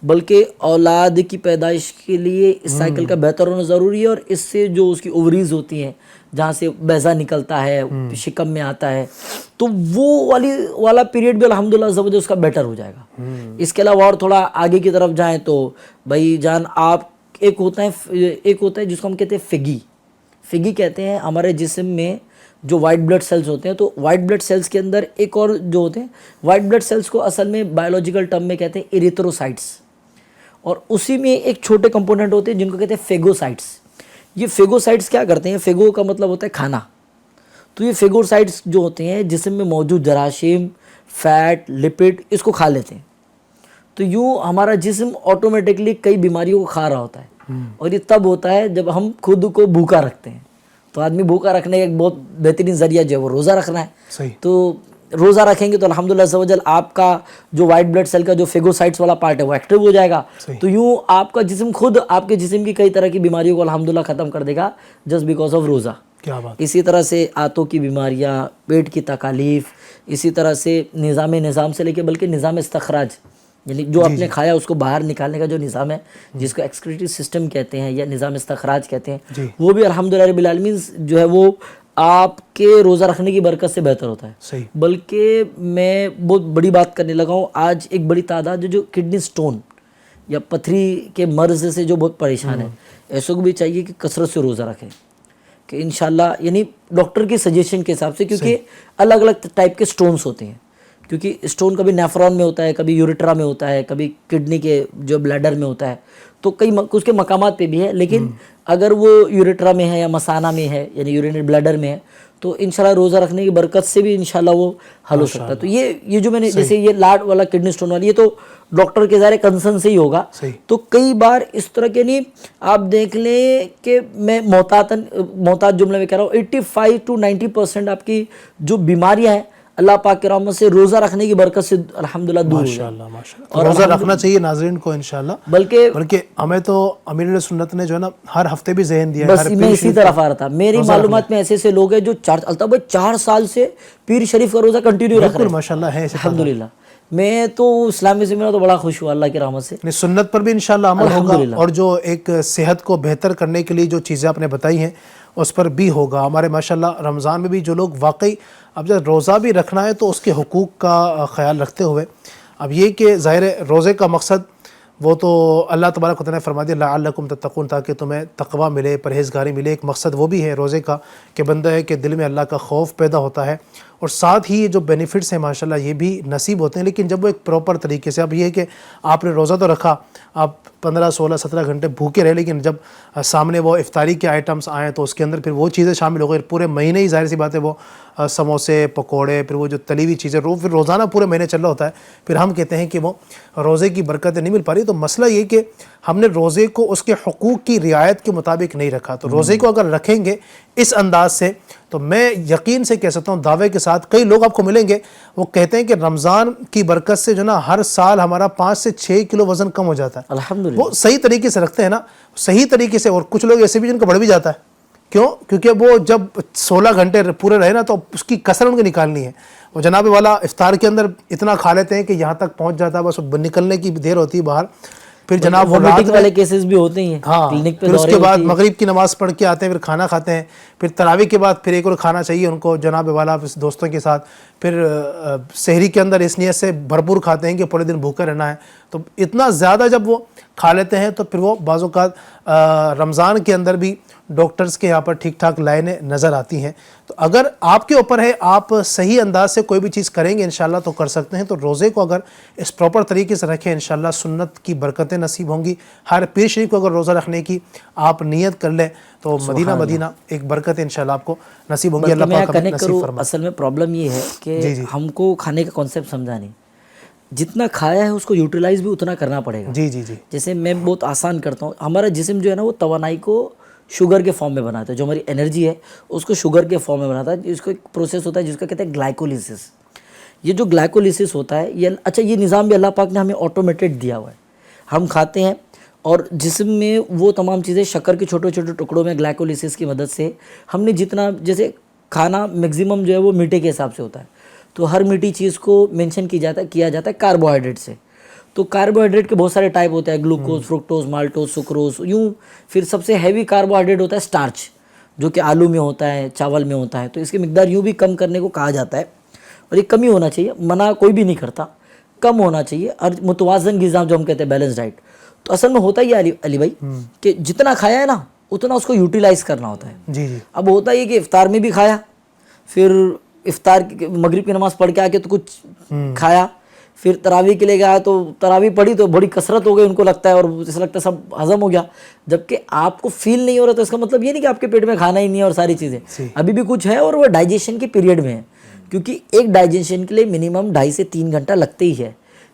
بلکہ اولاد کی پیدائش کے لیے اس سائیکل کا بہتر ہونا ضروری ہے، اور اس سے جو اس کی اووریز ہوتی ہیں جہاں سے بیضہ نکلتا ہے، شکم میں آتا ہے، تو وہ والا پیریڈ بھی الحمدللہ زبردست اس کا بیٹر ہو جائے گا۔ اس کے علاوہ اور تھوڑا آگے کی طرف جائیں تو بھائی جان آپ ایک ہوتا ہے جس کو ہم کہتے ہیں فگی کہتے ہیں ہمارے جسم میں جو وائٹ بلڈ سیلز ہوتے ہیں، تو وائٹ بلڈ سیلز کے اندر ایک اور جو ہوتے ہیں، وائٹ بلڈ سیلز کو اصل میں بایولوجیکل ٹرم میں کہتے ہیں ایریتھروسائٹس، اور اسی میں ایک چھوٹے کمپوننٹ ہوتے ہیں جن کو کہتے ہیں فیگوسائٹس۔ یہ فیگوسائٹس کیا کرتے ہیں؟ فیگو کا مطلب ہوتا ہے کھانا، تو یہ فیگوسائٹس جو ہوتے ہیں جسم میں موجود جراثیم، فیٹ، لپڈ اس کو کھا لیتے ہیں، تو یوں ہمارا جسم آٹومیٹکلی کئی بیماریوں کو کھا رہا ہوتا ہے، اور یہ تب ہوتا ہے جب ہم خود کو بھوکا رکھتے ہیں۔ تو آدمی بھوکا رکھنے کا ایک بہت بہترین ذریعہ جو ہے وہ روزہ رکھنا ہے۔ تو روزہ رکھیں گے تو الحمدللہ عز و جل آپ کا جو وائٹ بلڈ سیل کا جو فیگوسائٹس والا پارٹ ہے وہ ایکٹیو ہو جائے گا، تو یوں آپ کا جسم خود آپ کے جسم کی کئی طرح کی بیماریوں کو الحمدللہ ختم کر دے گا جسٹ بیکاز آف روزہ۔ اسی طرح سے آنتوں کی بیماریاں، پیٹ کی تکالیف، اسی طرح سے نظام سے لے کے بلکہ نظام استخراج، یعنی جو آپ نے کھایا اس کو باہر نکالنے کا جو نظام ہے جس کو ایکسکریٹری سسٹم کہتے ہیں یا نظام استخراج کہتے ہیں، وہ بھی الحمدللہ رب العالمین جو ہے وہ آپ کے روزہ رکھنے کی برکت سے بہتر ہوتا ہے۔ بلکہ میں بہت بڑی بات کرنے لگا ہوں، آج ایک بڑی تعداد جو کڈنی سٹون یا پتھری کے مرض سے جو بہت پریشان ہے، ایسوں کو بھی چاہیے کہ کثرت سے روزہ رکھیں، کہ انشاءاللہ یعنی ڈاکٹر کی سجیشن کے حساب سے، کیونکہ الگ الگ ٹائپ کے سٹونز ہوتے ہیں، کیونکہ اسٹون کبھی نیفرون میں ہوتا ہے، کبھی یوریٹرا میں ہوتا ہے، کبھی کڈنی کے جو بلیڈر میں ہوتا ہے، تو کئی اس کے مقامات پہ بھی ہے، لیکن اگر وہ یوریٹرا میں ہے یا مثانہ میں ہے یعنی یورینری بلیڈر میں ہے تو انشاءاللہ روزہ رکھنے کی برکت سے بھی انشاءاللہ وہ حل ہو سکتا ہے۔ تو یہ جو میں نے جیسے یہ لاڈ والا کڈنی سٹون والی، یہ تو ڈاکٹر کے ظاہر کنسرن سے ہی ہوگا، تو کئی بار اس طرح کے نہیں آپ دیکھ لیں کہ میں محتاط جملے میں کہہ رہا ہوں 85 to 90% آپ کی جو بیماریاں ہیں اللہ پاک کی رحمت سے روزہ رکھنے کی برکت سے الحمدللہ دور ہو جائے۔ اور روزہ رکھنا چاہیے ناظرین کو انشاءاللہ، بلکہ ہمیں تو امیر سنت نے جو ہے نا ہر ہفتے بھی ذہن دیا ہے۔ بس میں اسی طرف آ رہا تھا، میری معلومات میں ایسے لوگ ہیں جو 4 سال سے پیر شریف کا روزہ کنٹینیو رکھ رہے ہیں، ماشاءاللہ ہے الحمدللہ۔ میں تو اسلامی سے میرا تو بڑا خوش ہوا اللہ کی رحمت سے۔ سنت پر بھی انشاءاللہ عمل ہوگا، اور جو ایک صحت کو بہتر کرنے کے لیے جو چیزیں آپ نے بتائی ہیں اس پر بھی ہوگا۔ ہمارے ماشاءاللہ رمضان میں بھی جو لوگ واقعی اب جب روزہ بھی رکھنا ہے تو اس کے حقوق کا خیال رکھتے ہوئے، اب یہ کہ ظاہر روزے کا مقصد وہ تو اللہ تبارک و تعالیٰ نے فرما دیا لعلکم تتقون، تاکہ تمہیں تقوی ملے، پرہیزگاری ملے، ایک مقصد وہ بھی ہے روزے کا کہ بندہ ہے کہ دل میں اللہ کا خوف پیدا ہوتا ہے، اور ساتھ ہی یہ جو بینیفٹس ہیں ماشاءاللہ یہ بھی نصیب ہوتے ہیں، لیکن جب وہ ایک پراپر طریقے سے، اب یہ ہے کہ آپ نے روزہ تو رکھا، آپ 15, 16, 17 گھنٹے بھوکے رہے, لیکن جب سامنے وہ افطاری کے آئٹمس آئیں تو اس کے اندر پھر وہ چیزیں شامل ہو گئی. پورے مہینے ہی ظاہر سی بات ہے وہ سموسے, پکوڑے, پھر وہ جو تلی ہوئی چیزیں پھر روزانہ پورے مہینے چل رہا ہوتا ہے. پھر ہم کہتے ہیں کہ وہ روزے کی برکتیں نہیں مل پا رہی. تو مسئلہ یہ کہ ہم نے روزے کو اس کے حقوق کی رعایت کے مطابق نہیں رکھا. تو روزے کو اگر رکھیں گے اس انداز سے تو میں یقین سے کہہ سکتا ہوں دعوے کے ساتھ, کئی لوگ آپ کو ملیں گے وہ کہتے ہیں کہ رمضان کی برکت سے جو نا ہر سال ہمارا 5 سے 6 کلو وزن کم ہو جاتا ہے. الحمدللہ. وہ صحیح طریقے سے رکھتے ہیں نا, صحیح طریقے سے. اور کچھ لوگ ایسے بھی جن کا بڑھ بھی جاتا ہے. کیوں؟ کیونکہ وہ جب 16 گھنٹے پورے رہے نا تو اس کی کسر ان کو نکالنی ہے. وہ جناب والا افطار کے اندر اتنا کھا لیتے ہیں کہ یہاں تک پہنچ جاتا ہے, بس نکلنے کی دیر ہوتی ہے باہر. پھر جناب وہ رات والے کیسز بھی ہوتے ہیں. ہاں, پھر اس کے بعد مغرب کی نماز پڑھ کے آتے ہیں, پھر کھانا کھاتے ہیں, پھر تراویح کے بعد پھر ایک اور کھانا چاہیے ان کو جناب والا دوستوں کے ساتھ. پھر سحری کے اندر اس نیت سے بھرپور کھاتے ہیں کہ پورے دن بھوکا رہنا ہے. تو اتنا زیادہ جب وہ کھا لیتے ہیں تو پھر وہ بعض اوقات رمضان کے اندر بھی ڈاکٹرز کے یہاں پر ٹھیک ٹھاک لائنیں نظر آتی ہیں. تو اگر آپ کے اوپر ہے, آپ صحیح انداز سے کوئی بھی چیز کریں گے انشاءاللہ تو کر سکتے ہیں. تو روزے کو اگر اس پراپر طریقے سے رکھیں انشاءاللہ سنت کی برکتیں نصیب ہوں گی. ہر پیر شریف کو اگر روزہ رکھنے کی آپ نیت کر لیں تو مدینہ ایک برکت انشاءاللہ آپ کو نصیب ہوں گی. اللہ پاک ہمیں نصیب فرمائے. اصل میں پرابلم یہ ہے کہ ہم کو کھانے کا کانسیپٹ سمجھا نہیں. جتنا کھایا ہے اس کو یوٹیلائز بھی اتنا کرنا پڑے گا. جی جی جی. جیسے میں بہت آسان کرتا ہوں, ہمارا جسم جو ہے نا وہ توانائی کو شوگر کے فارم میں بناتا ہے. جو ہماری انرجی ہے اس کو شوگر کے فارم میں بناتا ہے. اس کو ایک پروسیس ہوتا ہے جس کو کہتے ہیں گلائکولیسس. یہ جو گلائکولیسس ہوتا ہے یہ نظام بھی اللہ پاک نے ہمیں آٹومیٹڈ دیا ہوا ہے. ہم کھاتے ہیں اور جسم میں وہ تمام چیزیں شکر کے چھوٹے چھوٹے ٹکڑوں میں گلائکولیسس کی مدد سے ہم نے جتنا, جیسے کھانا میکزیمم جو ہے وہ میٹھے کے حساب سے ہوتا ہے. تو ہر میٹھی چیز کو مینشن کیا جاتا ہے کاربوہائیڈریٹ سے. تو کاربوہائیڈریٹ کے بہت سارے ٹائپ ہوتے ہیں, گلوکوز, فرکٹوز, مالٹوز, سکروز, یوں. پھر سب سے ہیوی کاربوہائیڈریٹ ہوتا ہے سٹارچ, جو کہ آلو میں ہوتا ہے, چاول میں ہوتا ہے. تو اس کی مقدار یوں بھی کم کرنے کو کہا جاتا ہے, اور یہ کم ہی ہونا چاہیے, منع کوئی بھی نہیں کرتا, کم ہونا چاہیے. اور متوازن غذا جو ہم کہتے ہیں بیلنس ڈائٹ. تو اصل میں ہوتا ہی ہے علی بھائی کہ جتنا کھایا ہے نا اتنا اس کو یوٹیلائز کرنا ہوتا ہے. جی جی. اب ہوتا ہے کہ افطار میں بھی کھایا, پھر افطار مغرب کی نماز پڑھ کے آ کے تو کچھ کھایا, پھر تراویح کے لیے گیا تو تراویح پڑھی تو بڑی کثرت ہو گئی ان کو لگتا ہے, اور جیسے لگتا ہے سب ہضم ہو گیا, جبکہ آپ کو فیل نہیں ہو رہا. تو اس کا مطلب یہ نہیں کہ آپ کے پیٹ میں کھانا ہی نہیں ہے اور ساری چیزیں ابھی بھی کچھ ہے, اور وہ ڈائجیشن کے پیریڈ میں ہے. کیونکہ ایک ڈائجیشن کے لیے منیمم 2.5 سے 3 گھنٹہ لگتے ہی ہے,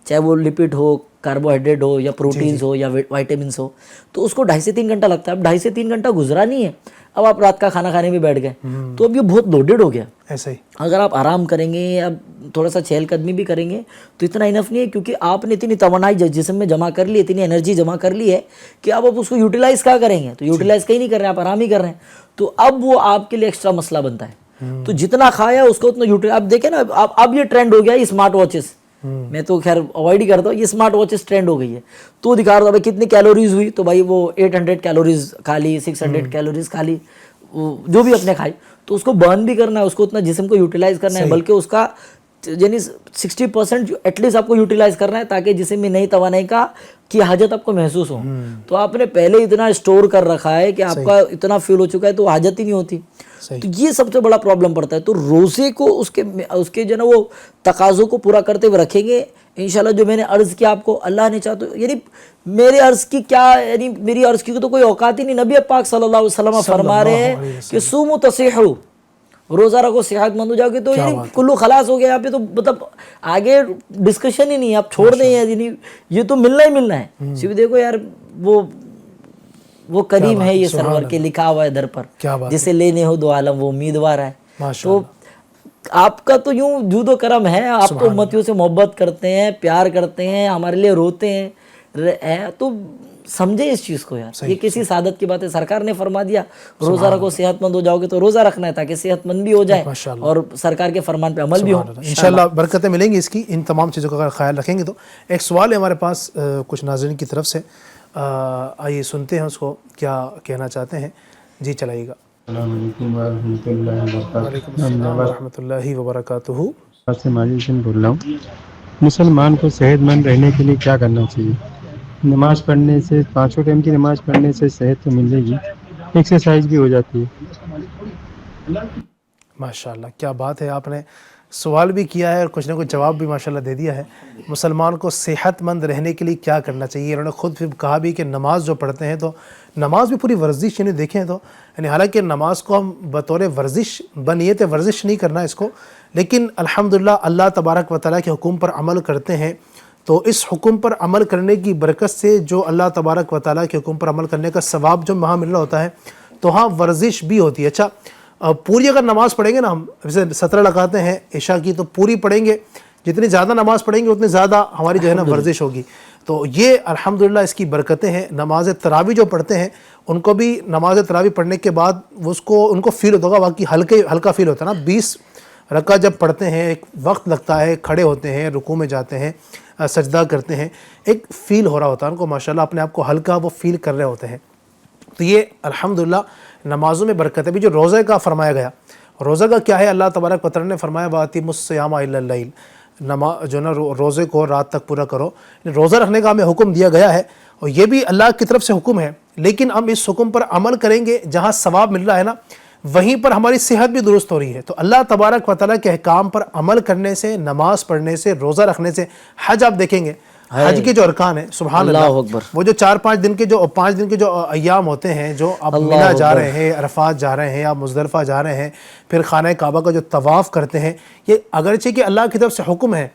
چاہے وہ لپڈ ہو, کاربوہائیڈریٹ ہو, یا پروٹینز ہو, یا وائٹامنس ہو. تو اس کو 2.5 سے 3 گھنٹہ لگتا ہے. اب 2.5 سے 3 گھنٹہ گزرا نہیں ہے, اب آپ رات کا کھانا کھانے میں بیٹھ گئے تو اب یہ بہت لوڈیڈ ہو گیا. ایسا ہی اگر آپ آرام کریں گے, اب تھوڑا سا چہل قدمی بھی کریں گے تو اتنا انف نہیں ہے, کیونکہ آپ نے اتنی توانائی جسم میں جمع کر لی, اتنی انرجی جمع کر لی ہے کہ اب اس کو یوٹیلائز کیا کریں گے. تو یوٹیلائز کہیں نہیں کر رہے ہیں, آپ آرام ہی کر رہے ہیں. تو اب وہ آپ کے لیے ایکسٹرا مسئلہ بنتا ہے. تو جتنا کھایا اس کو اتنا یوٹیلائز. اب دیکھیں نا, اب یہ ٹرینڈ ہو گیا اسمارٹ واچز. میں تو خیر اوائڈ ہی کرتا ہوں, یہ اسمارٹ واچز ٹرینڈ ہو گئی ہے. تو دکھا رہا تھا بھائی کتنی کیلوریز ہوئی, تو بھائی وہ 800 کیلوریز کھا لی, 600 کیلوریز کھا لی, جو بھی اپنے کھائی. تو اس کو برن بھی کرنا ہے, اس کو اتنا جسم کو یوٹیلائز کرنا ہے, بلکہ اس کا یعنی 60% ایٹ لیسٹ آپ کو یوٹیلائز کرنا ہے, تاکہ جسم میں نئی توانائی کی حاجت آپ کو محسوس ہو. تو آپ نے پہلے اتنا اسٹور کر رکھا ہے کہ آپ کا اتنا فیل ہو چکا ہے تو حاجت ہی نہیں ہوتی. تو یہ سب سے بڑا پرابلم پڑتا ہے. تو روزے کو اس کے جو نا وہ تقاضوں کو پورا کرتے ہوئے رکھیں گے انشاءاللہ. جو میں نے عرض کیا آپ کو, اللہ نے چاہا تو یعنی میرے عرض کی کیا, یعنی میری عرض کی تو کوئی اوقات ہی نہیں. نبی پاک صلی اللہ علیہ وسلم فرما رہے ہیں کہ صوموا تصیحوا, روزہ رکھو صحت مند ہو جاؤ گے. تو یعنی کلو خلاص ہو گیا یہاں پہ. تو مطلب آگے ڈسکشن ہی نہیں, آپ چھوڑ دیں, یعنی یہ تو ملنا ہی ملنا ہے. صرف دیکھو یار وہ کریم ہے یہ سرور کے, لکھا ہوا ہے در پر, جسے لینے ہو دو عالم وہ امیدوار ہے. تو آپ کا تو یوں جود و کرم ہے, آپ تو امتیوں سے محبت کرتے ہیں, پیار کرتے ہیں, ہمارے لیے روتے ہیں. تو سمجھے اس چیز کو یار, یہ کسی سعادت کی بات ہے. سرکار نے فرما دیا روزہ رکھو صحت مند ہو جاؤ گے, تو روزہ رکھنا ہے تاکہ صحت مند بھی ہو جائے اور سرکار کے فرمان پہ عمل بھی ہو. انشاءاللہ برکتیں ملیں گی اس کی, ان تمام چیزوں کا اگر خیال رکھیں گے. تو ایک سوال ہے ہمارے پاس کچھ ناظرین کی طرف سے, آئیے سنتے ہیں اس کو کیا کہنا چاہتے ہیں. جی چلائیے گا. السلام علیکم ورحمۃ اللہ وبرکاتہ. وعلیکم السلام ورحمۃ اللہ وبرکاتہ. سے ماجد بول رہا ہوں. مسلمان کو صحت مند رہنے کے لیے کیا کرنا چاہیے؟ نماز پڑھنے سے, 5 ٹائم کی نماز پڑھنے سے صحت تو ملے گی, ایکسرسائز بھی ہو جاتی ہے. ماشاءاللہ کیا بات ہے, آپ نے سوال بھی کیا ہے اور کچھ نہ کچھ جواب بھی ماشاءاللہ دے دیا ہے. مسلمان کو صحت مند رہنے کے لیے کیا کرنا چاہیے؟ انہوں نے خود پھر کہا بھی کہ نماز جو پڑھتے ہیں تو نماز بھی پوری ورزش یعنی دیکھیں تو یعنی حالانکہ نماز کو ہم بطور ورزش بنیت ورزش نہیں کرنا اس کو، لیکن الحمدللہ اللہ تبارک و تعالیٰ کے حکم پر عمل کرتے ہیں تو اس حکم پر عمل کرنے کی برکت سے جو اللہ تبارک و تعالیٰ کے حکم پر عمل کرنے کا ثواب جو وہاں مل رہا ہوتا ہے تو ہاں ورزش بھی ہوتی ہے. اچھا پوری اگر نماز پڑھیں گے نا ہم جیسے 17 رکعتیں ہیں عشاء کی تو پوری پڑھیں گے، جتنی زیادہ نماز پڑھیں گے اتنی زیادہ ہماری جو ہے نا ورزش ہوگی. تو یہ الحمدللہ اس کی برکتیں ہیں. نماز تراویح جو پڑھتے ہیں ان کو بھی نماز تراویح پڑھنے کے بعد ان کو فیل ہوتا ہوگا واقعی ہلکا فیل ہوتا ہے نا. 20 رکعت جب پڑھتے ہیں ایک وقت لگتا ہے، کھڑے ہوتے ہیں، رکوع میں جاتے ہیں، سجدہ کرتے ہیں، ایک فیل ہو رہا ہوتا ہے ان کو ماشاءاللہ اپنے آپ کو ہلکا وہ فیل کر رہے ہوتے ہیں. تو یہ الحمدللہ نمازوں میں برکت ہے. بھی جو روزے کا فرمایا گیا، روزہ کا کیا ہے؟ اللہ تبارک و تعالیٰ نے فرمایا وَأَتِمُوا الصِّيَامَ إِلَّا اللَّيْلَ، جو نا روزے کو رات تک پورا کرو. روزہ رکھنے کا ہمیں حکم دیا گیا ہے اور یہ بھی اللہ کی طرف سے حکم ہے، لیکن ہم اس حکم پر عمل کریں گے جہاں ثواب مل رہا ہے نا وہیں پر ہماری صحت بھی درست ہو رہی ہے. تو اللہ تبارک و تعالیٰ کے احکام پر عمل کرنے سے، نماز پڑھنے سے، روزہ رکھنے سے، حج آپ دیکھیں گے حج کے جو ارکان ہیں سبحان اللہ، وہ جو 5 دن کے جو ایام ہوتے ہیں، جو آپ مینا جا رہے ہیں، عرفات جا رہے ہیں، آپ مزدلفہ جا رہے ہیں، پھر خانہ کعبہ کا جو طواف کرتے ہیں، یہ اگرچہ کہ اللہ کی طرف سے حکم ہے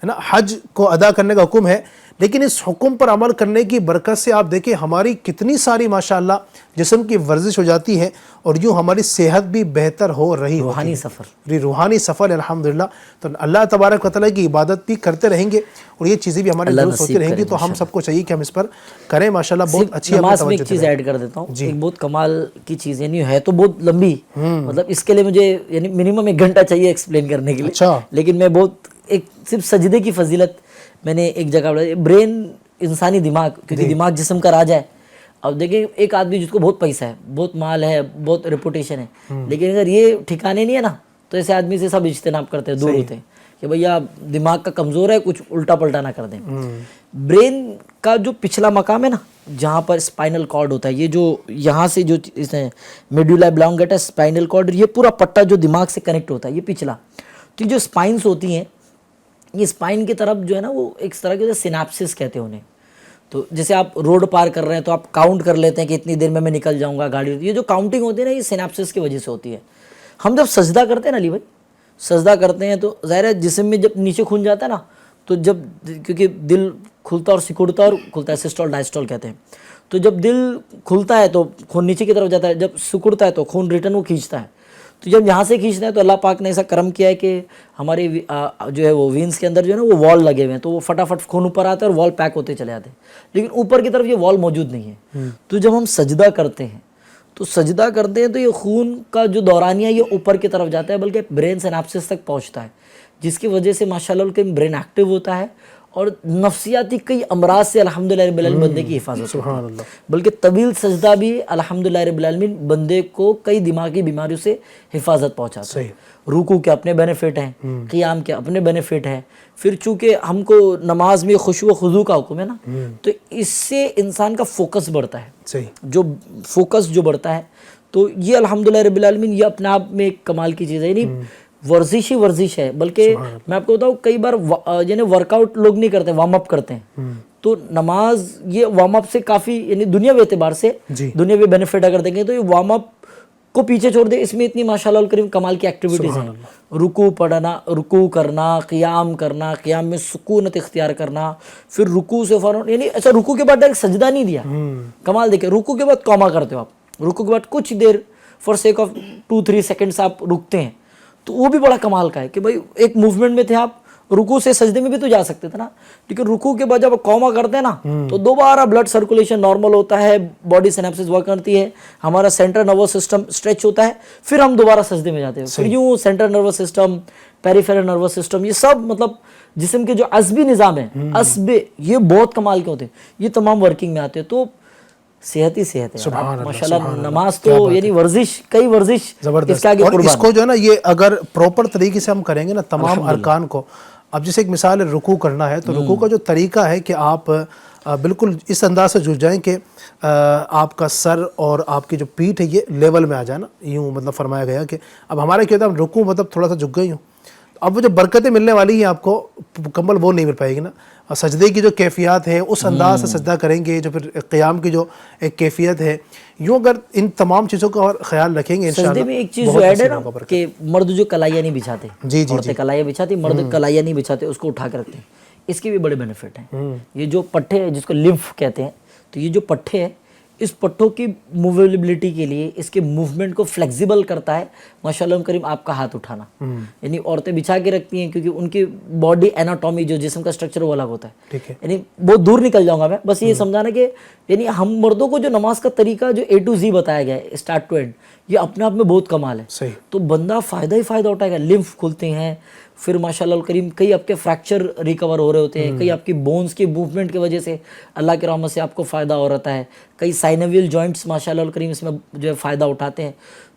نا، حج کو ادا کرنے کا حکم ہے، لیکن اس حکم پر عمل کرنے کی برکت سے آپ دیکھیں ہماری کتنی ساری ماشاءاللہ جسم کی ورزش ہو جاتی ہے اور یوں ہماری صحت بھی بہتر ہو رہی ہوتی ہے. روحانی سفر الحمدللہ. تو اللہ تبارک و تعالیٰ کی عبادت بھی کرتے رہیں گے اور یہ چیزیں بھی ہمارے درست ہوتی رہیں گی. تو ہم سب کو چاہیے کہ ہم اس پر کریں ماشاءاللہ. بہت اچھی نماز میں ایک چیز ایڈ کر دیتا ہوں، ایک بہت کمال کی چیز یعنی ہے تو بہت لمبی، مطلب اس کے لیے مجھے یعنی منیمم 1 گھنٹہ چاہیے ایکسپلین کرنے کے لیے، لیکن میں بہت ایک صرف سجدے کی فضیلت میں نے ایک جگہ پڑھا. برین انسانی دماغ، کیونکہ دماغ جسم کا راجا ہے. اب دیکھیں ایک آدمی جس کو بہت پیسہ ہے، بہت مال ہے، بہت ریپوٹیشن ہے، لیکن اگر یہ ٹھکانے نہیں ہے نا تو ایسے آدمی سے سب اجتناب کرتے ہیں، دور ہوتے ہیں کہ بھیا دماغ کا کمزور ہے، کچھ الٹا پلٹا نہ کر دیں. برین کا جو پچھلا مقام ہے نا جہاں پر اسپائنل کارڈ ہوتا ہے، یہ جو یہاں سے جو میڈولا ابلانگیٹا اسپائنل کارڈ، یہ پورا پٹا جو دماغ سے کنیکٹ ہوتا ہے، یہ پچھلا. تو جو اسپائنس ہوتی ہیں یہ اسپائن کی طرف جو ہے نا وہ ایک طرح کے سیناپسس کہتے ہیں انہیں. تو جیسے آپ روڈ پار کر رہے ہیں تو آپ کاؤنٹ کر لیتے ہیں کہ اتنی دیر میں نکل جاؤں گا گاڑی. یہ جو کاؤنٹنگ ہوتی ہے نا یہ سیناپسس کی وجہ سے ہوتی ہے. ہم جب سجدہ کرتے ہیں نا علی بھائی، سجدہ کرتے ہیں تو ظاہر ہے جسم میں جب نیچے کھن جاتا ہے نا تو جب کیونکہ دل کھلتا اور سکڑتا اور کھلتا ہے، سسٹول ڈائسٹول کہتے ہیں. تو جب دل کھلتا ہے تو خون نیچے کی طرف جاتا ہے، جب سکڑتا ہے تو خون ریٹرن وہ کھینچتا ہے. تو جب یہاں سے کھینچتے ہیں تو اللہ پاک نے ایسا کرم کیا ہے کہ ہماری جو ہے وہ وینس کے اندر جو ہے نا وہ وال لگے ہوئے ہیں، تو وہ فٹافٹ خون اوپر آتا ہے اور وال پیک ہوتے چلے جاتے ہیں. لیکن اوپر کی طرف یہ وال موجود نہیں ہے. تو جب ہم سجدہ کرتے ہیں تو یہ خون کا جو دورانیہ یہ اوپر کی طرف جاتا ہے، بلکہ برین سیناپسس تک پہنچتا ہے، جس کی وجہ سے ماشاءاللہ برین ایکٹیو ہوتا ہے اور نفسیاتی کئی امراض سے الحمدللہ رب العالمین بندے کی حفاظت ہوتی ہے. بلکہ طویل سجدہ بھی الحمدللہ رب العالمین بندے کو کئی دماغی بیماریوں سے حفاظت پہنچاتا ہے. رکوع کے اپنے بینیفٹ ہیں، قیام کے اپنے بینیفٹ ہیں. پھر چونکہ ہم کو نماز میں خشوع و خضوع کا حکم ہے نا، تو اس سے انسان کا فوکس بڑھتا ہے، جو فوکس جو بڑھتا ہے. تو یہ الحمدللہ رب العالمین یہ اپنے آپ میں ایک کمال کی چیز ہے. یعنی ورزش ہی ورزش ہے. بلکہ میں آپ کو بتاؤں کئی بار یعنی ورک آؤٹ لوگ نہیں کرتے، وارم اپ کرتے ہیں. تو نماز یہ وارم اپ سے کافی یعنی دنیاوی اعتبار سے دنیاوی بینیفٹ اگر دیکھیں تو یہ وارم اپ کو پیچھے چھوڑ دے، اس میں اتنی ماشاءاللہ الکریم کمال کی ایکٹیویٹیز ہیں. رکوع پڑھنا، رکوع کرنا، قیام کرنا، قیام میں سکونت اختیار کرنا، پھر رکوع سے فوراً یعنی ایسا رکوع کے بعد ڈائریکٹ سجدہ نہیں دیا. کمال دیکھیں رکوع کے بعد قوما کرتے ہو آپ، رکوع کے بعد کچھ there for sake of 2-3 seconds آپ رکتے ہیں، تو وہ بھی بڑا کمال کا ہے کہ بھائی ایک موومنٹ میں تھے آپ، رکوع سے سجدے میں بھی تو جا سکتے تھے نا، لیکن رکوع کے بعد جب قوما کرتے ہیں نا تو دوبارہ بلڈ سرکولیشن نارمل ہوتا ہے، باڈی سینپسس ورک کرتی ہے، ہمارا سینٹرل نروس سسٹم اسٹریچ ہوتا ہے، پھر ہم دوبارہ سجدے میں جاتے ہیں. پھر یوں central nervous system, peripheral nervous system, یہ سب مطلب جسم کے جو عصبی نظام ہیں، عصبے یہ بہت کمال کے ہوتے ہیں، یہ تمام ورکنگ میں آتے ہیں. تو صحت ہی صحت ہے ماشاءاللہ. نماز تو یعنی ورزش، کئی ورزش زبردست. اور اس کو جو ہے نا یہ اگر پراپر طریقے سے ہم کریں گے نا تمام ارکان کو، اب جیسے ایک مثال ہے رکوع کرنا ہے تو رکوع کا جو طریقہ ہے کہ آپ بالکل اس انداز سے جھک جائیں کہ آپ کا سر اور آپ کی جو پیٹھ ہے یہ لیول میں آ جائے نا، یوں مطلب فرمایا گیا کہ اب ہمارا کیا ہوتا ہے ہم رکوع مطلب تھوڑا سا جھک گئی ہوں اب وہ جو برکتیں ملنے والی ہیں آپ کو مکمل وہ نہیں مل پائے گی نا. اور سجدے کی جو کیفیات ہے اس انداز سے سجدہ کریں گے, جو پھر قیام کی جو ایک کیفیت ہے, یوں اگر ان تمام چیزوں کا اور خیال رکھیں گے انشاءاللہ. سجدے میں ایک چیز جو ایڈ ہے نا کہ مرد جو کلائیاں نہیں بچھاتے, عورتیں کلائیاں بچھاتی, مرد کلائیاں نہیں بچھاتے, اس کو اٹھا کے رکھتے ہیں. اس کے بھی بڑے بینیفٹ ہیں. یہ جو پٹھے ہیں جس کو لمف کہتے ہیں, تو یہ جو پٹھے ہیں اس پٹھوں کی موویبلٹی کے لیے, اس کے موومنٹ کو فلیکسیبل کرتا ہے ماشاءاللہ کریم آپ کا ہاتھ اٹھانا. یعنی عورتیں بچھا کے رکھتی ہیں کیونکہ ان کی باڈی ایناٹومی جو جسم کا اسٹرکچر وہ الگ ہوتا ہے. یعنی بہت دور نکل جاؤں گا میں, بس یہ سمجھانا کہ یعنی ہم مردوں کو جو نماز کا طریقہ جو A to Z بتایا گیا ہے اسٹارٹ ٹو اینڈ, یہ اپنے آپ میں بہت کمال ہے. تو بندہ فائدہ ہی فائدہ اٹھائے گا. لمف کھلتے ہیں, پھر ماشاءاللہ الکریم کئی آپ کے فریکچر ریکور ہو رہے ہوتے ہیں, کئی آپ کی بونز کی موومنٹ کی وجہ سے اللہ کی رحمت سے آپ کو فائدہ ہو رہتا ہے, کئی سائنویل جوائنٹس ماشاءاللہ الکریم اس میں جو ہے فائدہ اٹھاتے ہیں.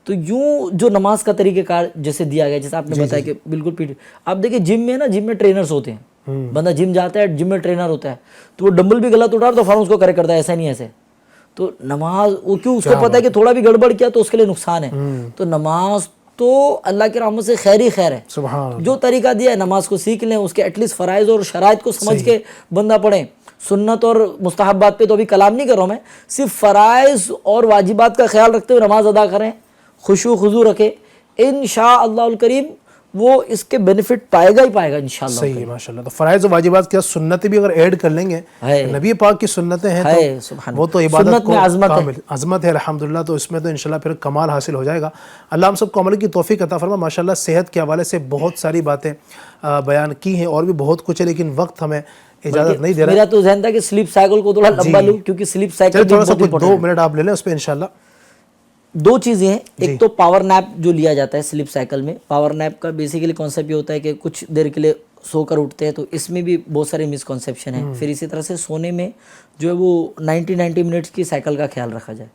تو یوں جو نماز کا طریقہ کار جیسے دیا گیا, جیسے آپ نے بتایا کہ بالکل پیٹ, آپ دیکھیں جم میں نا, جم میں ٹرینرز ہوتے ہیں, بندہ جم جاتا ہے, جم میں ٹرینر ہوتا ہے, تو وہ ڈمبل بھی غلط اٹھا تو فوراً اس کو کریکٹ کرتا ہے, ایسا نہیں ایسے. تو نماز وہ کیوں, اس کو پتہ ہے کہ تھوڑا بھی گڑبڑ کیا تو اس کے لیے نقصان ہے. تو نماز تو اللہ کی رحمت سے خیر ہی خیر ہے. جو طریقہ دیا ہے نماز کو سیکھ لیں, اس کے ایٹ لیسٹ فرائض اور شرائط کو سمجھ کے بندہ پڑھیں. سنت اور مستحبات پہ تو ابھی کلام نہیں کر رہا ہوں میں, صرف فرائض اور واجبات کا خیال رکھتے ہوئے نماز ادا کریں, خشوع خضوع رکھیں, انشاءاللہ الکریم وہ اس کے بینیفٹ پائے گا ہی پائے گا انشاءاللہ. صحیح ہے ماشاءاللہ. تو فرائض و واجبات کے سنتیں بھی اگر ایڈ کر لیں گے, نبی پاک کی سنتیں ہیں تو وہ تو عبادت کو عظمت ہے الحمدللہ. تو اس میں تو انشاءاللہ پھر کمال حاصل ہو جائے گا. اللہ ہم سب کو عمل کی توفیق عطا فرما. ماشاءاللہ صحت کے حوالے سے بہت ساری باتیں بیان کی ہیں, اور بھی بہت کچھ ہے, لیکن وقت ہمیں اجازت نہیں دے رہا. میرا تو ذہن تھا کہ سلیپ سائیکل کو تھوڑا لمبا لوں, کیونکہ سلیپ سائیکل تھوڑا سا 2 منٹ آپ لے لیں اس پہ انشاءاللہ. دو چیزیں ہیں, ایک تو پاور نیپ جو لیا جاتا ہے سلیپ سائیکل میں. پاور نیپ کا بیسیکلی کانسیپٹ یہ ہوتا ہے کہ کچھ دیر کے لیے سو کر اٹھتے ہیں, تو اس میں بھی بہت سارے مسکنسیپشن ہیں. پھر اسی طرح سے سونے میں جو ہے وہ 90 منٹس کی سائیکل کا خیال رکھا جائے,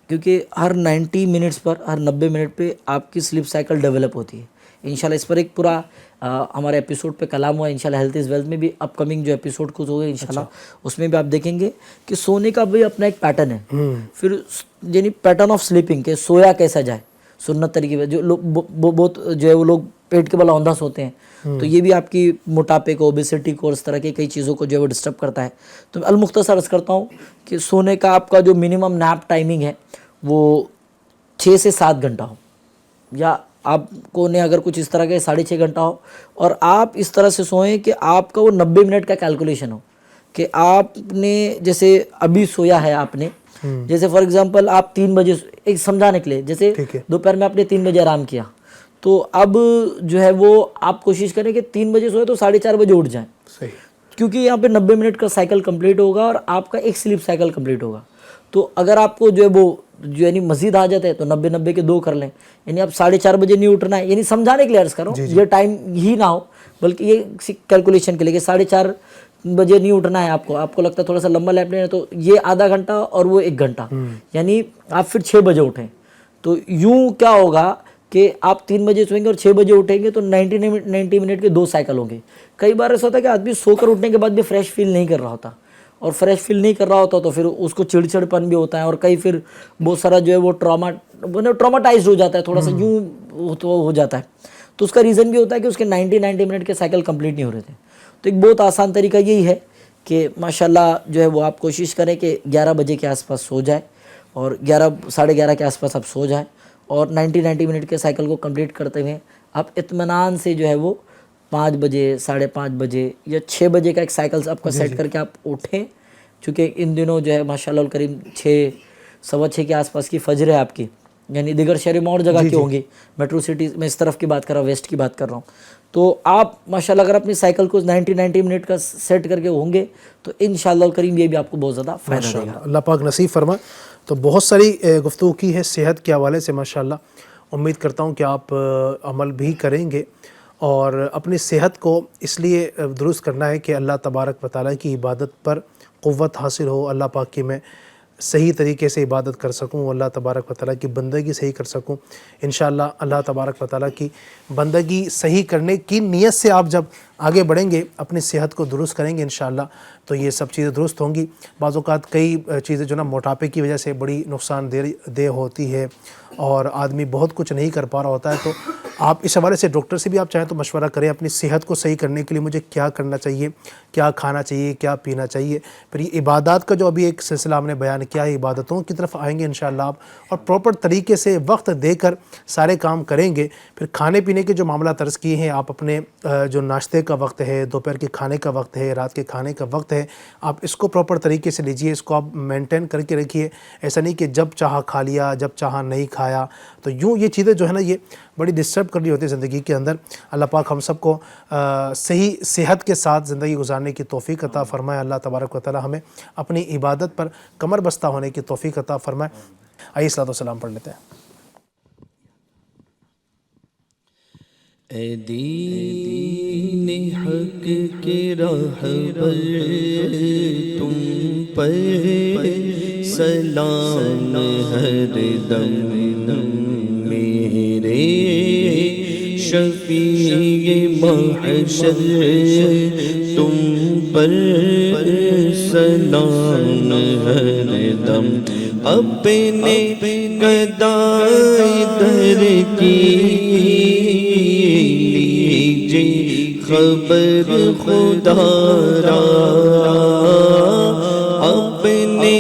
کیونکہ ہر 90 منٹس پر, ہر 90 منٹ پہ آپ کی سلیپ سائیکل ڈیولپ ہوتی ہے. انشاءاللہ اس پر ایک پورا ہمارے ایپیسوڈ پہ کلام ہوا ہے. انشاءاللہ ہیلتھ از ویلتھ میں بھی اپ کمنگ جو ایپیسوڈ کچھ ہوگا انشاءاللہ, اس میں بھی آپ دیکھیں گے کہ سونے کا بھی اپنا ایک پیٹرن ہے. پھر یعنی پیٹرن آف سلیپنگ, کہ سویا کیسا جائے سنت طریقے پہ. جو لوگ بہت جو ہے وہ لوگ پیٹ کے بل اوندھا سوتے ہیں, تو یہ بھی آپ کی موٹاپے کو, اوبیسٹی کو, اس طرح کی کئی چیزوں کو جو ہے وہ ڈسٹرب کرتا ہے. تو المختصر عرض کرتا ہوں کہ سونے کا آپ کا جو منیمم نیپ ٹائمنگ ہے وہ 6 سے 7 گھنٹہ ہو, یا آپ کو نے اگر کچھ اس طرح کے 6.5 گھنٹہ ہو, اور آپ اس طرح سے سوئیں کہ آپ کا وہ 90 منٹ کا کیلکولیشن ہو. کہ آپ نے جیسے ابھی سویا ہے آپ نے, جیسے فار ایگزامپل آپ 3 بجے, ایک سمجھانے کے لیے, جیسے دوپہر میں آپ نے 3 بجے آرام کیا, تو اب جو ہے وہ آپ کوشش کریں کہ 3 بجے سوئے تو 4:30 بجے اٹھ جائیں. کیونکہ یہاں پہ 90 منٹ کا سائیکل کمپلیٹ ہوگا اور آپ کا ایک سلیپ سائیکل کمپلیٹ ہوگا. تو اگر آپ کو جو ہے وہ جو یعنی مزید آ جاتا ہے تو 90 کے 2 کر لیں. یعنی آپ 4:30 بجے نہیں اٹھنا ہے, یعنی سمجھانے کے لیے عرض کر رہا ہوں, یہ ٹائم ہی نہ ہو, بلکہ یہ کیلکولیشن کے لیے کہ 4:30 بجے نہیں اٹھنا ہے آپ کو لگتا ہے تھوڑا سا لمبا لیپ لینا ہے, تو یہ آدھا گھنٹہ اور وہ 1 گھنٹہ, یعنی آپ پھر 6 بجے اٹھیں. تو یوں کیا ہوگا کہ آپ 3 بجے سوئیں گے اور 6 بجے اٹھیں گے, تو 90 منٹ کے 2 سائیکل ہوں گے. کئی بار ایسا ہوتا ہے کہ آدمی سو کر اٹھنے کے بعد بھی فریش فیل نہیں کر رہا ہوتا, اور فریش فیل نہیں کر رہا ہوتا تو پھر اس کو چڑچڑپن بھی ہوتا ہے, اور کئی پھر بہت سارا جو ہے وہ ٹراماٹائزڈ ہو جاتا ہے, تھوڑا سا یوں ہو جاتا ہے. تو اس کا ریزن بھی ہوتا ہے کہ اس کے 90 منٹ کے سائیکل کمپلیٹ نہیں ہو رہے تھے. تو ایک بہت آسان طریقہ یہی ہے کہ ماشاءاللہ جو ہے وہ آپ کوشش کریں کہ 11 بجے کے آس پاس سو جائے, اور 11 کے آس پاس آپ سو جائیں, اور 90 منٹ کے سائیکل کو کمپلیٹ کرتے ہوئے آپ اطمینان سے جو ہے وہ 5 بجے, 5:30 بجے یا 6 بجے کا ایک سائیکل آپ کا سیٹ کر کے آپ اٹھیں. چونکہ ان دنوں جو ہے ماشاءاللہ الکریم 6:15 کے آس پاس کی فجر ہے آپ کی, یعنی دیگر شہروں میں اور جگہ کی ہوں گی, میٹرو سٹیز میں اس طرف کی بات کر رہا ہوں, ویسٹ کی بات کر رہا ہوں. تو آپ ماشاءاللہ اگر اپنی سائیکل کو 90 منٹ کا سیٹ کر کے ہوں گے تو انشاءاللہ الکریم یہ بھی آپ کو بہت زیادہ فائدہ دے گا. اللہ پاک نصیب فرمائے. تو بہت ساری گفتگو کی ہے صحت کے حوالے سے ماشاءاللہ. امید کرتا ہوں کہ آپ عمل بھی کریں گے, اور اپنی صحت کو اس لیے درست کرنا ہے کہ اللہ تبارک و تعالیٰ کی عبادت پر قوت حاصل ہو, اللہ پاک کی میں صحیح طریقے سے عبادت کر سکوں, اللہ تبارک و تعالیٰ کی بندگی صحیح کر سکوں. انشاءاللہ اللہ تبارک و تعالیٰ کی بندگی صحیح کرنے کی نیت سے آپ جب آگے بڑھیں گے, اپنی صحت کو درست کریں گے انشاءاللہ, تو یہ سب چیزیں درست ہوں گی. بعض اوقات کئی چیزیں جو نا موٹاپے کی وجہ سے بڑی نقصان دہ ہوتی ہے, اور آدمی بہت کچھ نہیں کر پا رہا ہوتا ہے. تو آپ اس حوالے سے ڈاکٹر سے بھی آپ چاہیں تو مشورہ کریں اپنی صحت کو صحیح کرنے کے لیے مجھے کیا کرنا چاہیے، کیا کھانا چاہیے، کیا پینا چاہیے. پھر یہ عبادات کا جو ابھی ایک سلسلہ ہم نے بیان کیا ہے، عبادتوں کی طرف آئیں گے انشاءاللہ آپ، اور پراپر طریقے سے وقت دے کر سارے کام کریں گے. پھر کھانے پینے کے جو معاملات عرض کیے ہیں، آپ اپنے جو ناشتے کا وقت ہے، دوپہر کے کھانے کا وقت ہے، رات کے کھانے کا وقت ہے، آپ اس کو پراپر طریقے سے لیجئے، اس کو آپ مینٹین کر کے رکھیے. ایسا نہیں کہ جب چاہا کھا لیا، جب چاہا نہیں کھایا. تو یوں یہ چیزیں جو ہے نا یہ بڑی ڈسٹرب کر رہی ہوتی ہے زندگی کے اندر. اللہ پاک ہم سب کو صحیح صحت کے ساتھ زندگی گزارنے کی توفیق عطا فرمائے. اللہ تبارک و تعالی ہمیں اپنی عبادت پر کمر بستہ ہونے کی توفیق عطا فرمائے. آئیے صلاۃ و سلام پڑھ لیتے ہیں. اے دین حق کے راہ پر تم پر سلام ہر دم میرے شفیع محشر تم پر سلام ہر دم. اپنے گدائی در کی خبر خدا را، اپنے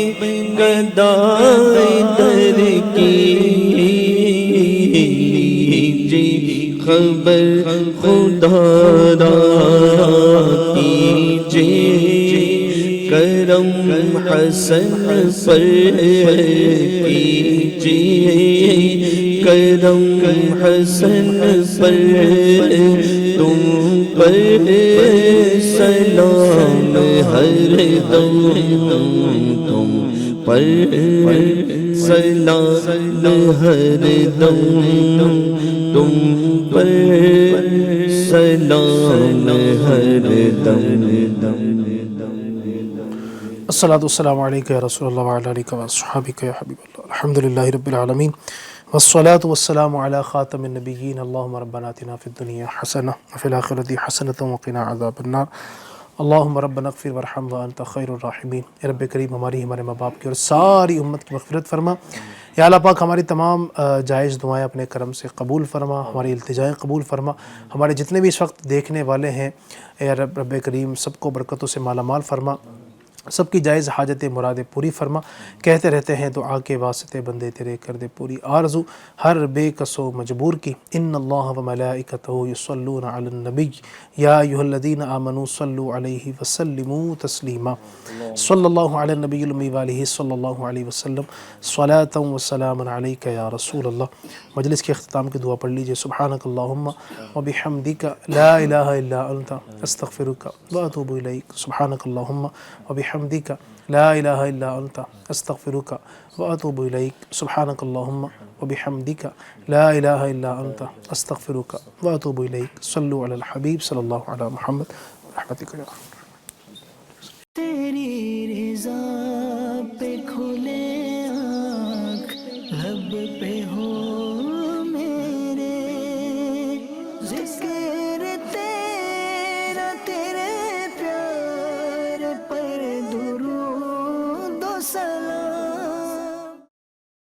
گدائی در کی خبر خدا را کیجے. کرم حسن پر کیجے، کرم حسن پر تم پر سلام ہر دم، تم پر سلام ہر دم، تم پر سلام ہر دم. الصلاۃ والسلام علیکہ یا رسول اللہ وعلی آلہ واصحابہ یا حبیب اللہ. الحمدللہ رب العالمین والصلاة والسلام علی خاتم النبیین. اللہم ربنا آتنا فی الدنیا حسنہ وفی الآخرۃ حسنۃ وقنا عذاب النار. اللہم ربنا اغفر وارحم وانت خیر الراحمین. اے رب کریم ہماری، ہمارے ماں باپ کی اور ساری امت کی مغفرت فرما. یا اللہ پاک ہماری تمام جائز دعائیں اپنے کرم سے قبول فرما، ہماری التجائیں قبول فرما. ہمارے جتنے بھی اس وقت دیکھنے والے ہیں اے رب کریم سب کو برکتوں سے مالا مال فرما، سب کی جائز حاجتیں مرادیں پوری فرما. کہتے رہتے ہیں دعا کے واسطے بندے تیرے کر دے پوری آرزو ہر بے کسو مجبور کی. ان اللہ و ملائکتہ یصلون علی النبی یا ایھا الذین آمنوا صلوا علیہ وسلموا تسلیما. صلی اللہ علی النبی الامی وآلہ صلی اللہ علیہ وسلم. صلاۃ و سلام علیک یا رسول اللہ. مجلس کے اختتام کی دعا پڑھ لیجئے. سبحانک اللہم و بحمدک لا الہ الا انت استغفرک و اتوب الیک. سبحانک اللہم و بحمدک لا الہ الا انت استغفرک و اتوب الیک. سبحانک اللہم و بحمدک لا الہ الا انت استغفرک و اتوب الیک. صلو علی الحبیب صلی اللہ علی محمد برحمتک یا رحمت. تیری رضا پہ کھلے آنکھ لب پہ ہو میرے ذکر